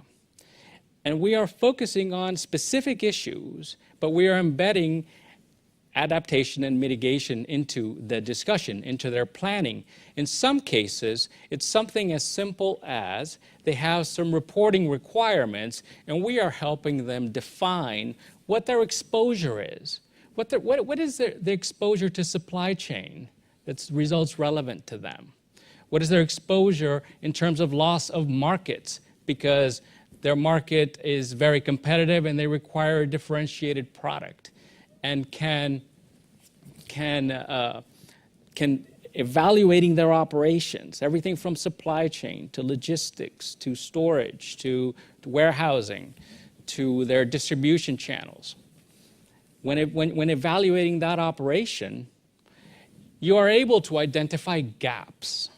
S6: And we are focusing on specific issues, but we are embedding adaptation and mitigation into the discussion, into their planning. In some cases, it's something as simple as they have some reporting requirements, and we are helping them define what their exposure is. What is the exposure to supply chain that results relevant to them? What is their exposure in terms of loss of markets, because their market is very competitive and they require a differentiated product? And can evaluating their operations, everything from supply chain to logistics to storage to warehousing to their distribution channels. When evaluating that operation, you are able to identify gaps.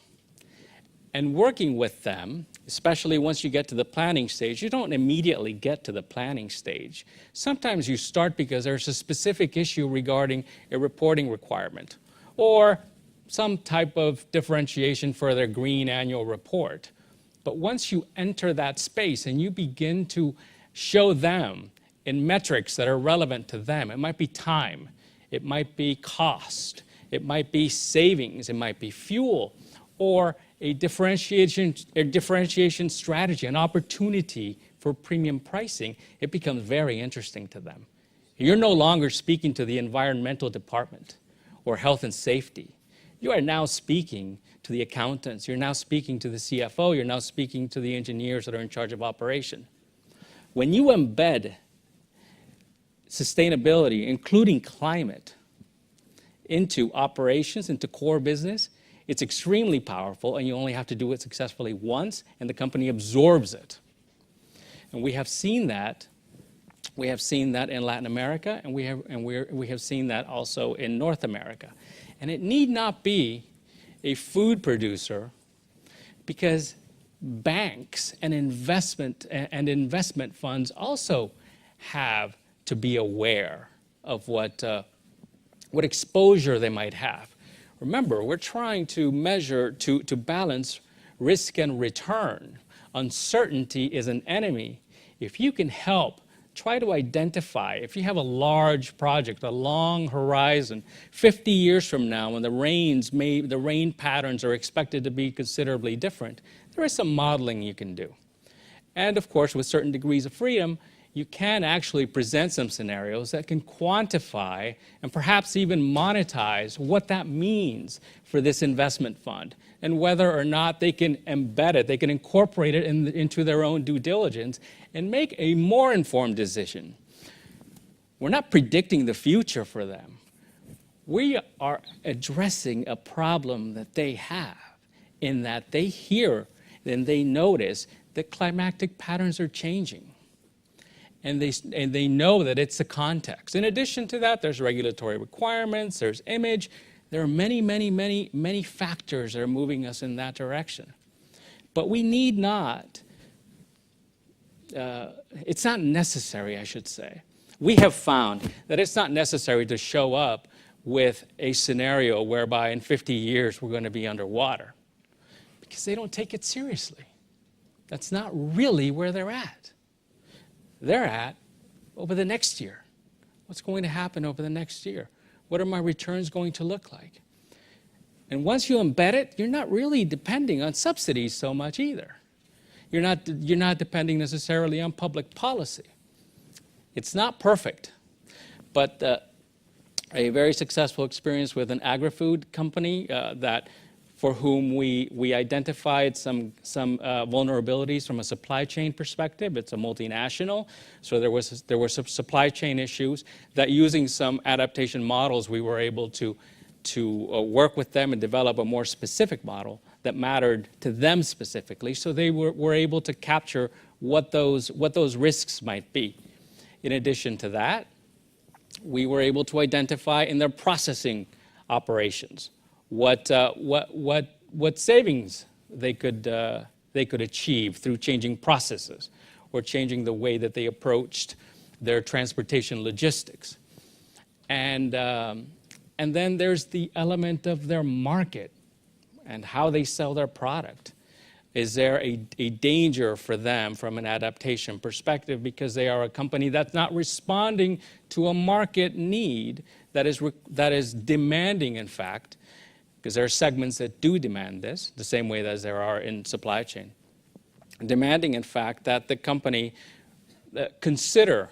S6: And working with them, especially once you get to the planning stage, you don't immediately get to the planning stage. Sometimes you start because there's a specific issue regarding a reporting requirement or some type of differentiation for their green annual report. But once you enter that space and you begin to show them in metrics that are relevant to them, it might be time, it might be cost, it might be savings, it might be fuel, or a differentiation strategy, an opportunity for premium pricing, it becomes very interesting to them. You're no longer speaking to the environmental department or health and safety. you are now speaking to the accountants, you're now speaking to the CFO, you're now speaking to the engineers that are in charge of operation. When you embed sustainability, including climate, into operations, into core business, it's extremely powerful, and you only have to do it successfully once, and the company absorbs it. And we have seen that. We have seen that in Latin America, and we have seen that also in North America. And it need not be a food producer, because banks and investment funds also have to be aware of what exposure they might have. Remember, we're trying to measure, to balance risk and return. Uncertainty is an enemy. If you can help, try to identify, if you have a large project, a long horizon, 50 years from now when the rain patterns are expected to be considerably different, there is some modeling you can do. And of course, with certain degrees of freedom, you can actually present some scenarios that can quantify and perhaps even monetize what that means for this investment fund, and whether or not they can embed it, they can incorporate it into their own due diligence and make a more informed decision. We're not predicting the future for them. We are addressing a problem that they have, in that they hear and they notice that climatic patterns are changing. And they know that it's the context. In addition to that, there's regulatory requirements, there's image. There are many, many, many, many factors that are moving us in that direction. But we need not, it's not necessary, I should say. We have found that it's not necessary to show up with a scenario whereby in 50 years we're going to be underwater, because they don't take it seriously. That's not really where they're at. They're at over the next year. What's going to happen over the next year? What are my returns going to look like? And once you embed it, you're not really depending on subsidies so much either. You're not depending necessarily on public policy. It's not perfect, but a very successful experience with an agri-food company for whom we identified some vulnerabilities from a supply chain perspective. It's a multinational, so there were some supply chain issues that, using some adaptation models, we were able to work with them and develop a more specific model that mattered to them specifically, so they were able to capture what those risks might be. In addition to that, we were able to identify in their processing operations what savings they could achieve through changing processes or changing the way that they approached their transportation logistics. And then there's the element of their market and how they sell their product. Is there a danger for them from an adaptation perspective, because they are a company that's not responding to a market need that is demanding, in fact, because there are segments that do demand this, the same way as there are in supply chain. Demanding, in fact, that the company consider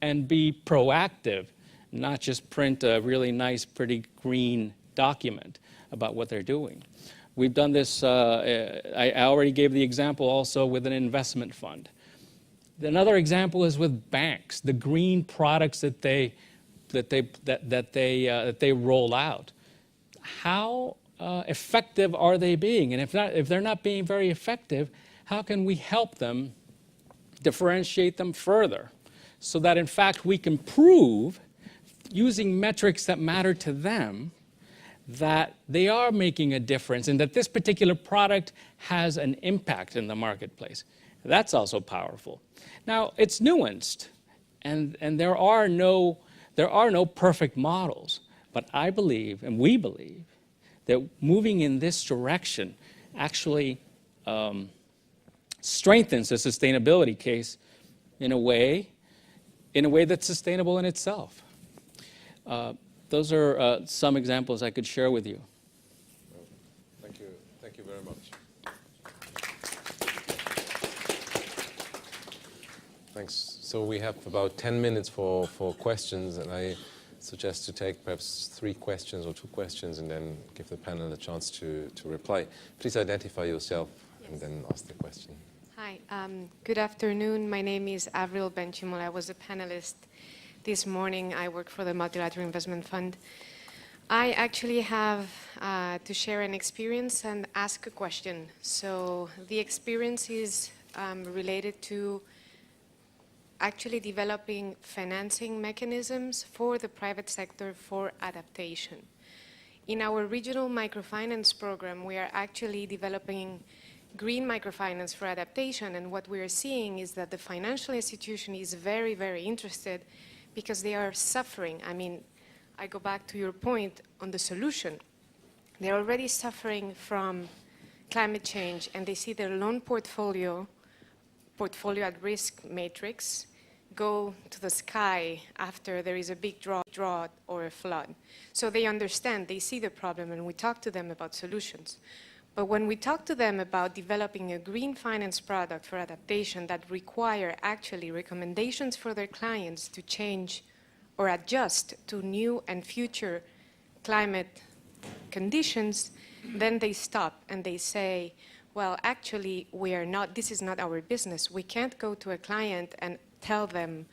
S6: and be proactive, not just print a really nice, pretty green document about what they're doing. We've done this, I already gave the example also with an investment fund. Another example is with banks, the green products that they roll out. How effective are they being? And if they're not being very effective, how can we help them differentiate them further, so that in fact we can prove, using metrics that matter to them, that they are making a difference and that this particular product has an impact in the marketplace. That's also powerful. Now, it's nuanced, and there are no perfect models. But I believe, and we believe, that moving in this direction actually strengthens the sustainability case in a way that's sustainable in itself. Those are some examples I could share with you.
S1: Thank you. Thank you very much. Thanks. So we have about 10 minutes for questions, and I suggest to take perhaps 3 questions or 2 questions and then give the panel a chance to reply. Please identify yourself and then ask the question.
S7: Hi, good afternoon. My name is Avril Benchimol. I was a panelist this morning. I work for the Multilateral Investment Fund. I actually have to share an experience and ask a question. So the experience is related to actually developing financing mechanisms for the private sector for adaptation. In our regional microfinance program, we are actually developing green microfinance for adaptation, and what we are seeing is that the financial institution is very, very interested because they are suffering. I mean, I go back to your point on the solution. They're already suffering from climate change, and they see their loan portfolio at risk matrix go to the sky after there is a big drought or a flood. So they understand, they see the problem, and we talk to them about solutions. But when we talk to them about developing a green finance product for adaptation that require actually recommendations for their clients to change or adjust to new and future climate conditions, then they stop and they say, well, actually, this is not our business. We can't go to a client and tell them,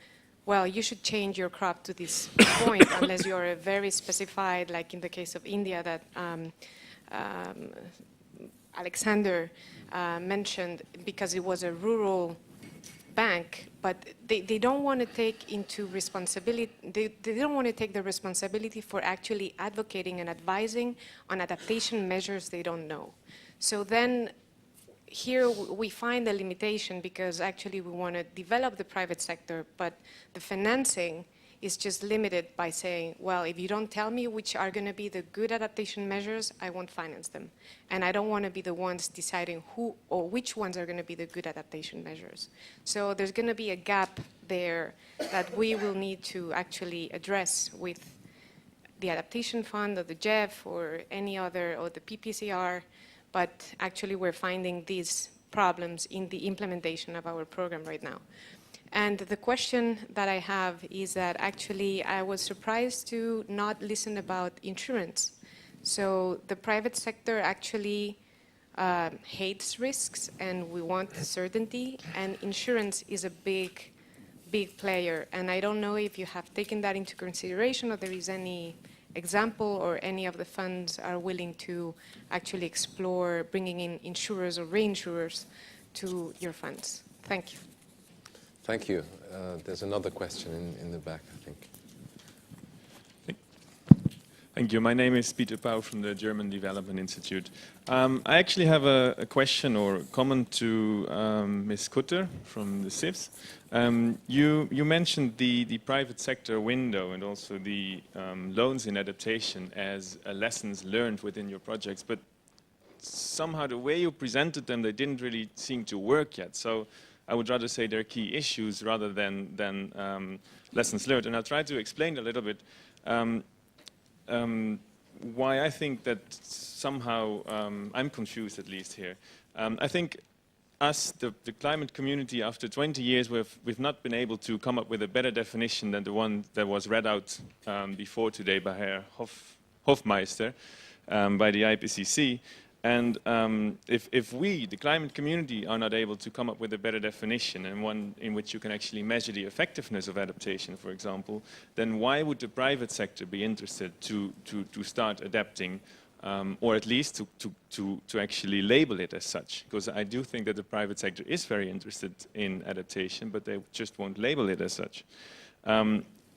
S7: well, you should change your crop to this point unless you're a very specified, like in the case of India that Alexander mentioned, because it was a rural bank, but they don't want to take into responsibility, they don't want to take the responsibility for actually advocating and advising on adaptation measures they don't know. So then here we find a limitation because actually we want to develop the private sector, but the financing is just limited by saying, well, if you don't tell me which are going to be the good adaptation measures, I won't finance them. And I don't want to be the ones deciding who or which ones are going to be the good adaptation measures. So there's going to be a gap there that we will need to actually address with the adaptation fund or the GEF or any other, or the PPCR. But actually we're finding these problems in the implementation of our program right now. And the question that I have is that actually I was surprised to not listen about insurance. So the private sector actually hates risks, and we want certainty, and insurance is a big player. And I don't know if you have taken that into consideration, or there is any example or any of the funds are willing to actually explore bringing in insurers or reinsurers to your funds. Thank you.
S1: Thank you. There's another question in the back, I think.
S8: Thank you. My name is Peter Pau from the German Development Institute. I actually have a question or comment to Ms. Kutter from the SCF. You mentioned the private sector window and also the loans in adaptation as lessons learned within your projects, but somehow the way you presented them, they didn't really seem to work yet. So I would rather say they're key issues rather than lessons learned. And I'll try to explain a little bit why I think that somehow I'm confused, at least here. I think us, the climate community, after 20 years, we've not been able to come up with a better definition than the one that was read out before today by Herr Hofmeister by the IPCC. And if we, the climate community, are not able to come up with a better definition and one in which you can actually measure the effectiveness of adaptation, for example, then why would the private sector be interested to start adapting, or at least to actually label it as such? Because I do think that the private sector is very interested in adaptation, but they just won't label it as such.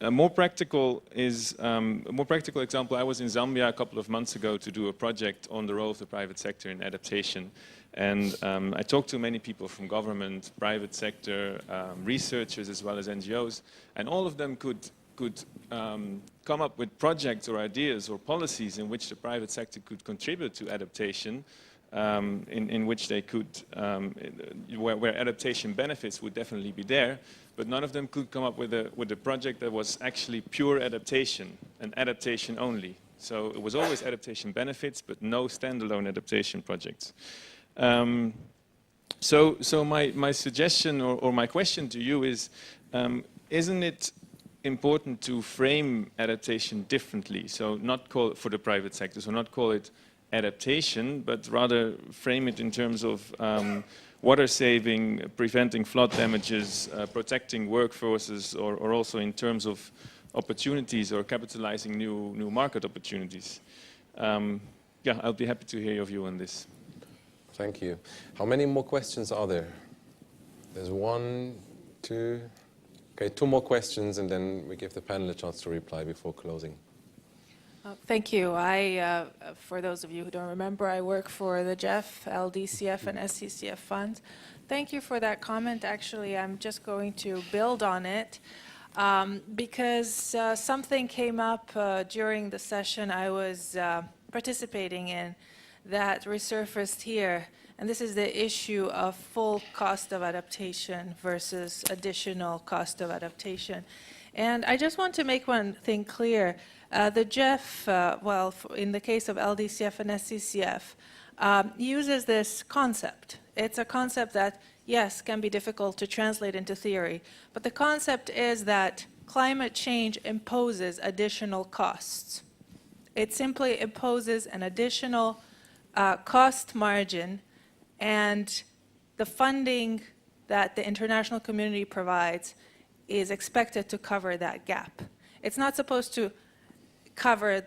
S8: A more practical example, I was in Zambia a couple of months ago to do a project on the role of the private sector in adaptation. And I talked to many people from government, private sector, researchers, as well as NGOs, and all of them could come up with projects or ideas or policies in which the private sector could contribute to adaptation, in which they could, where adaptation benefits would definitely be there, but none of them could come up with a project that was actually pure adaptation and adaptation only. So it was always adaptation benefits, but no standalone adaptation projects. So my suggestion or my question to you is, isn't it important to frame adaptation differently. So not call it for the private sector, so not call it adaptation, but rather frame it in terms of water saving, preventing flood damages, protecting workforces, or also in terms of opportunities or capitalizing new market opportunities. Yeah, I'll be happy to hear your view on this.
S1: Thank you. How many more questions are there? There's one, two. Okay, two more questions, and then we give the panel a chance to reply before closing.
S9: Thank you. For those of you who don't remember, I work for the GEF, LDCF, and SCF funds. Thank you for that comment. Actually, I'm just going to build on it because something came up during the session I was participating in that resurfaced here. And this is the issue of full cost of adaptation versus additional cost of adaptation. And I just want to make one thing clear. The GEF, in the case of LDCF and SCCF, uses this concept. It's a concept that, yes, can be difficult to translate into theory, but the concept is that climate change imposes additional costs. It simply imposes an additional cost margin, and the funding that the international community provides is expected to cover that gap. It's not supposed to cover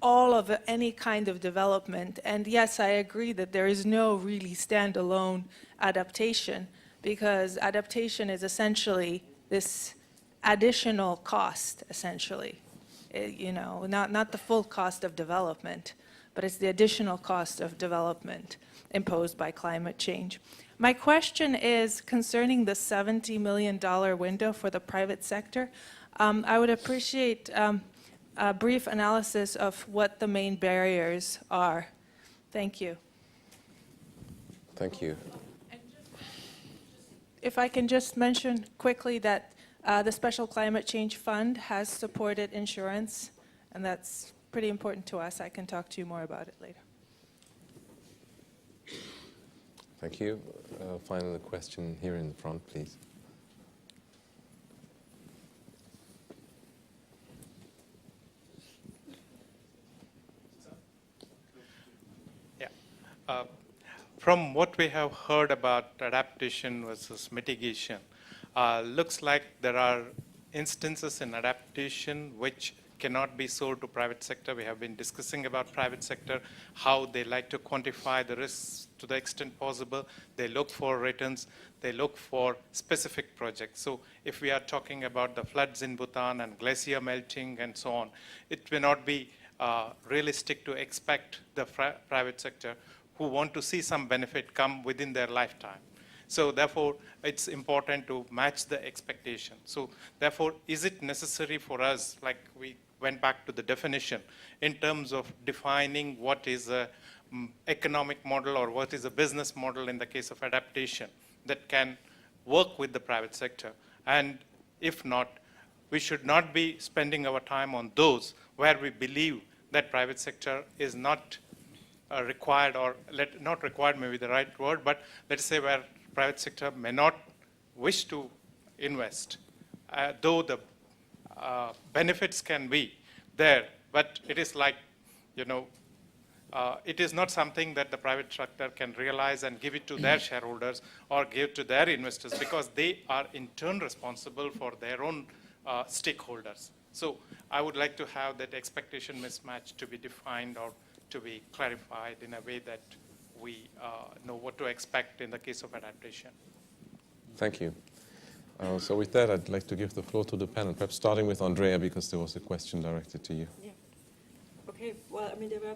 S9: all of any kind of development. And yes, I agree that there is no really standalone adaptation, because adaptation is essentially this additional cost, essentially. Not the full cost of development, but it's the additional cost of development imposed by climate change. My question is concerning the $70 million window for the private sector. I would appreciate a brief analysis of what the main barriers are. Thank you.
S1: Thank you.
S9: If I can just mention quickly that the Special Climate Change Fund has supported insurance, and that's pretty important to us. I can talk to you more about it later.
S1: Thank you. Final question here in the front, please.
S10: From what we have heard about adaptation versus mitigation, looks like there are instances in adaptation which cannot be sold to private sector. We have been discussing about private sector, how they like to quantify the risks to the extent possible. They look for returns. They look for specific projects. So if we are talking about the floods in Bhutan and glacier melting and so on, it may not be realistic to expect the private sector who want to see some benefit come within their lifetime. So therefore, it's important to match the expectation. So therefore, is it necessary for us, like we went back to the definition, in terms of defining what is a economic model or what is a business model in the case of adaptation that can work with the private sector? And if not, we should not be spending our time on those where we believe that private sector is not required, or not required may be the right word, but let's say where private sector may not wish to invest, though the benefits can be there, but it is like, it is not something that the private sector can realize and give it to their shareholders or give to their investors, because they are in turn responsible for their own stakeholders. So I would like to have that expectation mismatch to be defined or to be clarified in a way that we know what to expect in the case of adaptation.
S1: Thank you. So with that, I'd like to give the floor to the panel, perhaps starting with Andrea, because there was a question directed to you.
S3: Yeah. Okay, well, I mean, there were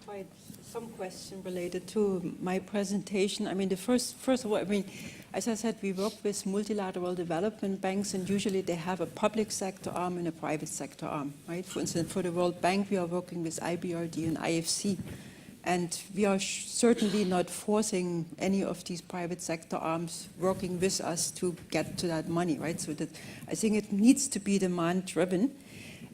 S3: quite some questions related to my presentation. I mean, first of all, I mean, as I said, we work with multilateral development banks, and usually they have a public sector arm and a private sector arm, right? For instance, for the World Bank, we are working with IBRD and IFC. And we are certainly not forcing any of these private sector arms working with us to get to that money, right? So that I think it needs to be demand-driven.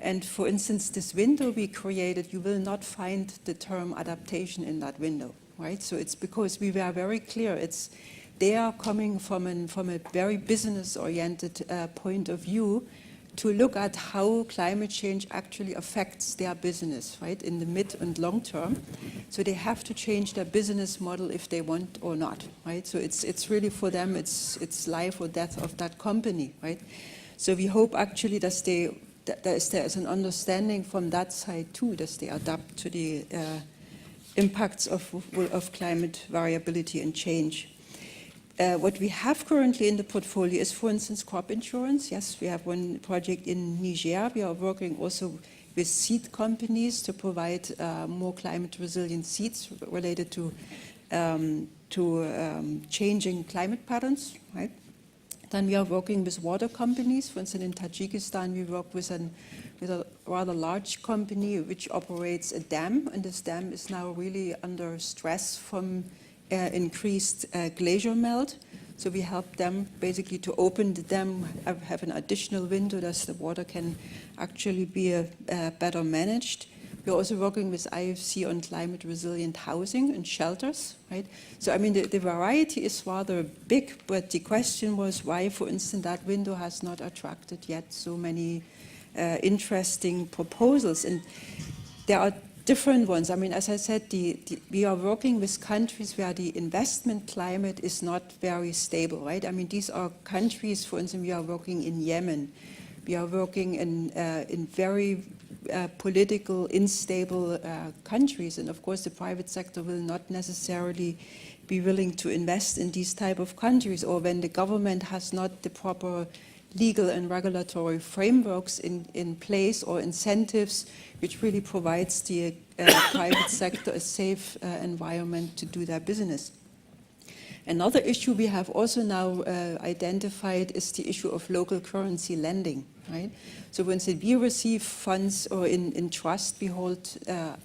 S3: And for instance, this window we created, you will not find the term adaptation in that window, right? So it's because we were very clear. They are coming from a very business-oriented point of view to look at how climate change actually affects their business, right, in the mid and long term. So they have to change their business model if they want or not, right? So it's really for them, it's life or death of that company, right? So we hope actually that there's an understanding from that side too, that they adapt to the impacts of climate variability and change. What we have currently in the portfolio is, for instance, crop insurance. Yes, we have one project in Niger. We are working also with seed companies to provide more climate resilient seeds related to changing climate patterns, right? Then we are working with water companies. For instance, in Tajikistan, we work with a rather large company which operates a dam, and this dam is now really under stress from increased glacier melt. So we help them basically to open the dam, have an additional window that the water can actually be better managed. We're also working with IFC on climate resilient housing and shelters, right? So I mean, the variety is rather big, but the question was why, for instance, that window has not attracted yet so many interesting proposals. And there are different ones. I mean, as I said, we are working with countries where the investment climate is not very stable, right? I mean, these are countries, for instance, we are working in Yemen. We are working in very political, unstable countries. And of course, the private sector will not necessarily be willing to invest in these type of countries, or when the government has not the proper legal and regulatory frameworks in place or incentives which really provides the private sector a safe environment to do their business. Another issue we have also now identified is the issue of local currency lending, right? So when we receive funds or in trust, we hold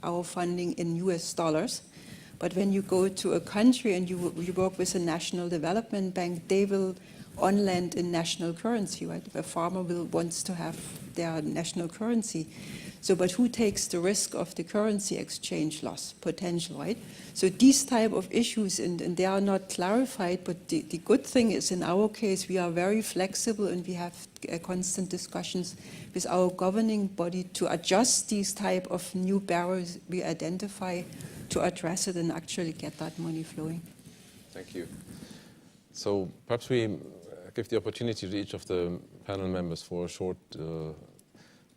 S3: our funding in US dollars. But when you go to a country and you work with a national development bank, they will on-lend in national currency, right? A farmer wants to have their national currency. So, but who takes the risk of the currency exchange loss potential, right? So these type of issues, and they are not clarified, but the good thing is in our case, we are very flexible and we have constant discussions with our governing body to adjust these type of new barriers we identify to address it and actually get that money flowing.
S1: Thank you. So perhaps we give the opportunity to each of the panel members for a short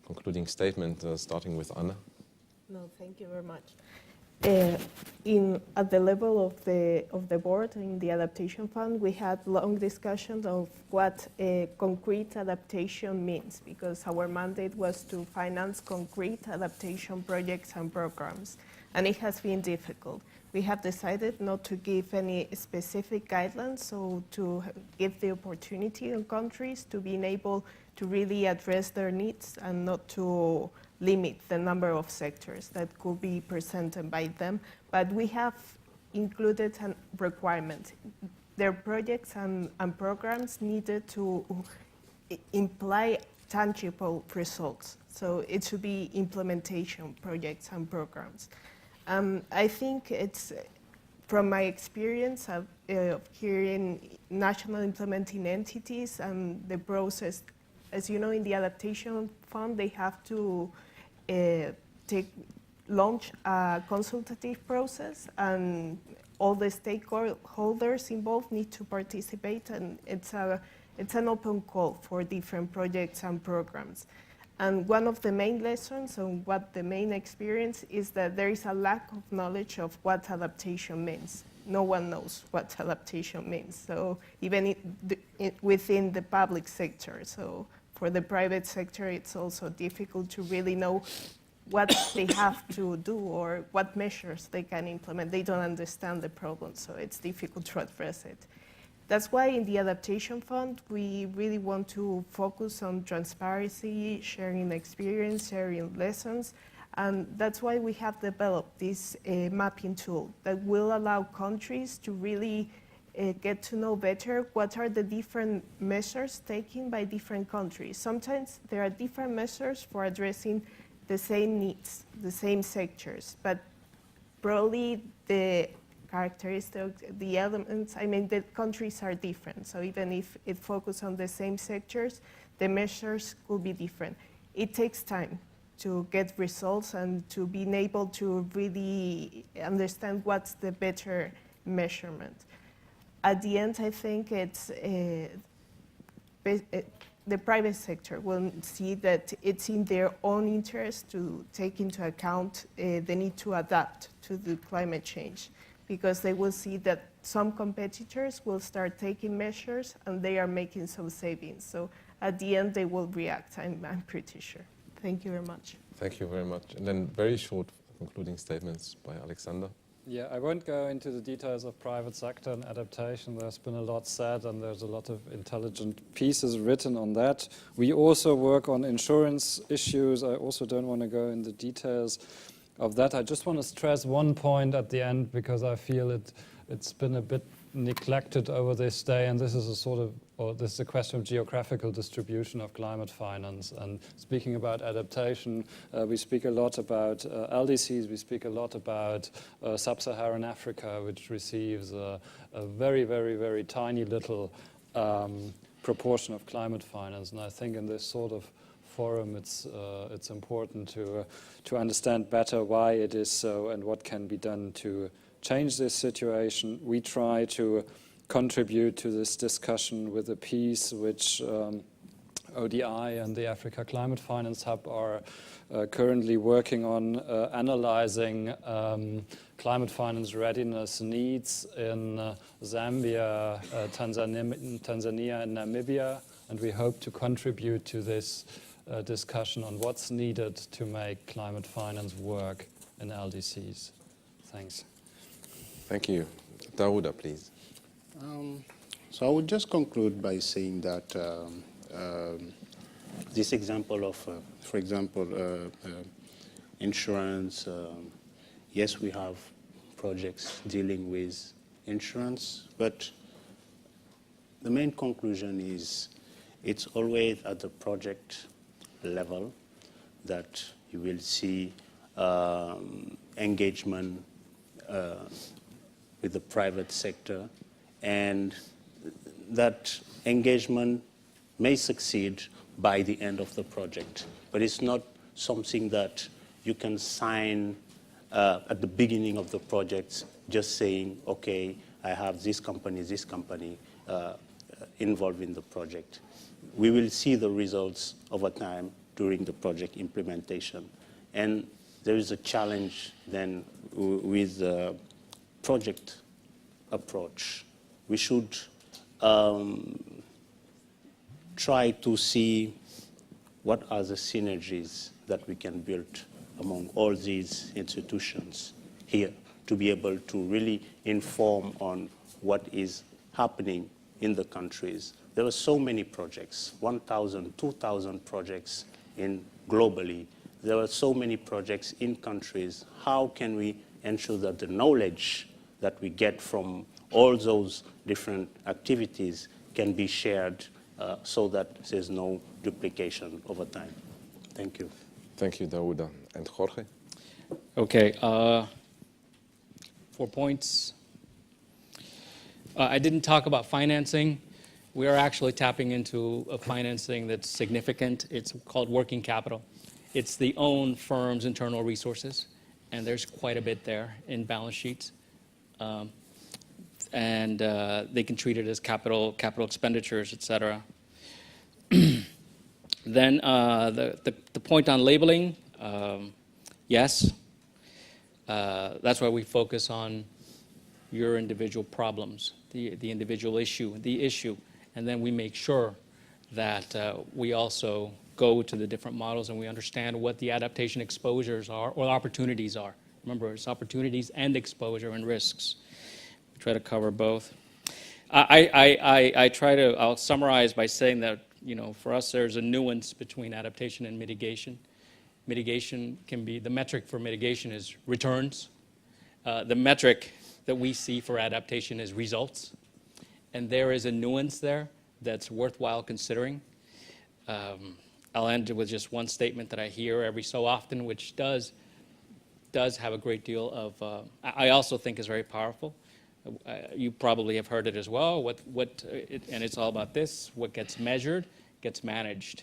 S1: concluding statement, starting with Anna.
S2: No, thank you very much. At the level of the board in the Adaptation Fund, we had long discussions of what concrete adaptation means, because our mandate was to finance concrete adaptation projects and programs, and it has been difficult. We have decided not to give any specific guidelines, so to give the opportunity in countries to being able to really address their needs and not to limit the number of sectors that could be presented by them. But we have included a requirement. Their projects and programs needed to imply tangible results. So it should be implementation projects and programs. I think it's, from my experience of hearing national implementing entities and the process, as you know, in the Adaptation Fund, they have to launch a consultative process, and all the stakeholders involved need to participate, and it's an open call for different projects and programs. And one of the main lessons and what the main experience is that there is a lack of knowledge of what adaptation means. No one knows what adaptation means. So even within the public sector. So for the private sector, it's also difficult to really know what they have to do or what measures they can implement. They don't understand the problem, so it's difficult to address it. That's why in the Adaptation Fund, we really want to focus on transparency, sharing experience, sharing lessons, and that's why we have developed this mapping tool that will allow countries to really get to know better what are the different measures taken by different countries. Sometimes there are different measures for addressing the same needs, the same sectors, but probably the characteristics, the elements. I mean, the countries are different, so even if it focuses on the same sectors, the measures could be different. It takes time to get results and to being able to really understand what's the better measurement. At the end, I think it's the private sector will see that it's in their own interest to take into account the need to adapt to the climate change, because they will see that some competitors will start taking measures and they are making some savings. So at the end, they will react, I'm pretty sure. Thank you very much.
S1: Thank you very much. And then very short concluding statements by Alexander.
S4: Yeah, I won't go into the details of private sector and adaptation. There's been a lot said, and there's a lot of intelligent pieces written on that. We also work on insurance issues. I also don't want to go into details of that. I just want to stress one point at the end, because I feel it's been a bit neglected over this day, and this is this is a question of geographical distribution of climate finance. And speaking about adaptation, we speak a lot about LDCs, we speak a lot about sub-Saharan Africa, which receives a very, very, very tiny little proportion of climate finance. And I think in this sort of forum, it's important to understand better why it is so and what can be done to change this situation. We try to contribute to this discussion with a piece which ODI and the Africa Climate Finance Hub are currently working on, analyzing climate finance readiness needs in Zambia, Tanzania and Namibia, and we hope to contribute to this discussion on what's needed to make climate finance work in LDCs. Thanks.
S1: Thank you. Daouda, please.
S5: So I would just conclude by saying that this example of, for example, insurance, yes, we have projects dealing with insurance, but the main conclusion is it's always at the project level that you will see engagement with the private sector, and that engagement may succeed by the end of the project. But it's not something that you can sign at the beginning of the project, just saying, okay, I have this company involved in the project. We will see the results over time during the project implementation. And there is a challenge then with the project approach. We should try to see what are the synergies that we can build among all these institutions here to be able to really inform on what is happening in the countries. There are so many projects, 1,000, 2,000 projects globally. There are so many projects in countries. How can we ensure that the knowledge that we get from all those different activities can be shared so that there's no duplication over time? Thank you.
S1: Thank you, Daouda. And Jorge?
S6: Okay, 4 points. I didn't talk about financing. We are actually tapping into a financing that's significant. It's called working capital. It's the own firm's internal resources, and there's quite a bit there in balance sheets. And they can treat it as capital expenditures, et cetera. Then the point on labeling, yes. That's why we focus on your individual problems, the individual issue, and then we make sure that we also go to the different models and we understand what the adaptation exposures are or opportunities are. Remember, it's opportunities and exposure and risks. We try to cover both. I'll summarize by saying that, for us there's a nuance between adaptation and mitigation. Mitigation can be, the metric for mitigation is returns. The metric that we see for adaptation is results. And there is a nuance there that's worthwhile considering. I'll end with just one statement that I hear every so often, which does does have a great deal of, I also think is very powerful. You probably have heard it as well, and it's all about this: what gets measured gets managed.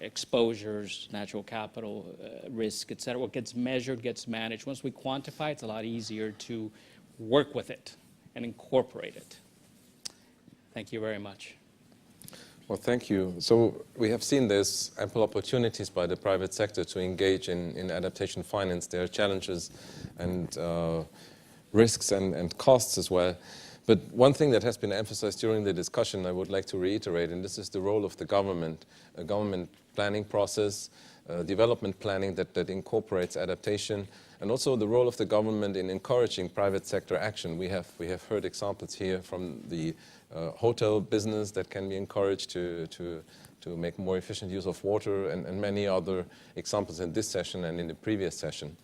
S6: Exposures, natural capital, risk, et cetera. What gets measured gets managed. Once we quantify, it's a lot easier to work with it and incorporate it. Thank you very much.
S1: Well, thank you. So we have seen there's ample opportunities by the private sector to engage in adaptation finance. There are challenges and risks and costs as well. But one thing that has been emphasized during the discussion I would like to reiterate, and this is the role of the government, a government planning process, development planning that incorporates adaptation, and also the role of the government in encouraging private sector action. We have heard examples here from the hotel business that can be encouraged to make more efficient use of water, and many other examples in this session and in the previous session.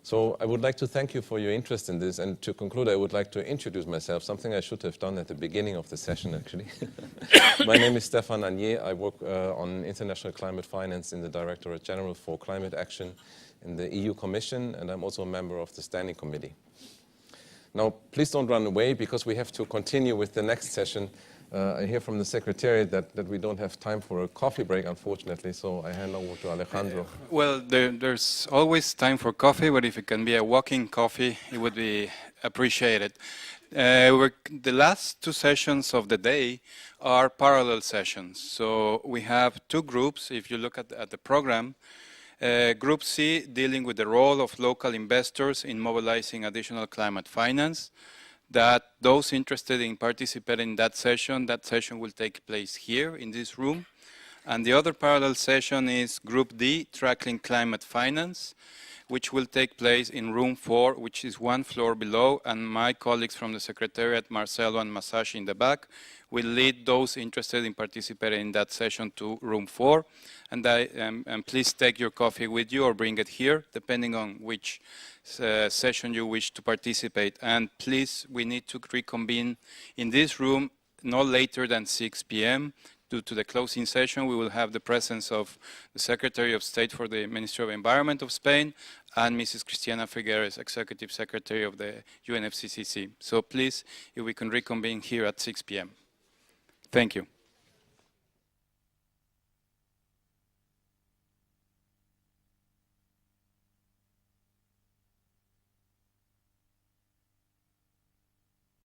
S1: So I would like to thank you for your interest in this, and to conclude I would like to introduce myself, something I should have done at the beginning of the session actually. My name is Stéphane Agnier. I work on international climate finance in the Directorate General for Climate Action in the EU Commission, and I'm also a member of the Standing Committee. Now please don't run away, because we have to continue with the next session. I hear from the Secretariat that we don't have time for a coffee break, unfortunately, so I hand over to Alejandro.
S11: Well, there's always time for coffee, but if it can be a walking coffee, it would be appreciated. The last two sessions of the day are parallel sessions. So we have two groups, if you look at the program. Group C, dealing with the role of local investors in mobilizing additional climate finance. That those interested in participating in that session will take place here in this room. And the other parallel session is Group D, Tackling Climate Finance, which will take place in room 4, which is one floor below, and my colleagues from the Secretariat, Marcelo and Masashi in the back, will lead those interested in participating in that session to room 4. And please take your coffee with you or bring it here, depending on which session you wish to participate. And please, we need to reconvene in this room no later than 6 p.m. Due to the closing session, we will have the presence of the Secretary of State for the Ministry of Environment of Spain and Mrs. Cristina Figueres, Executive Secretary of the UNFCCC. So please, if we can reconvene here at 6 p.m. Thank you.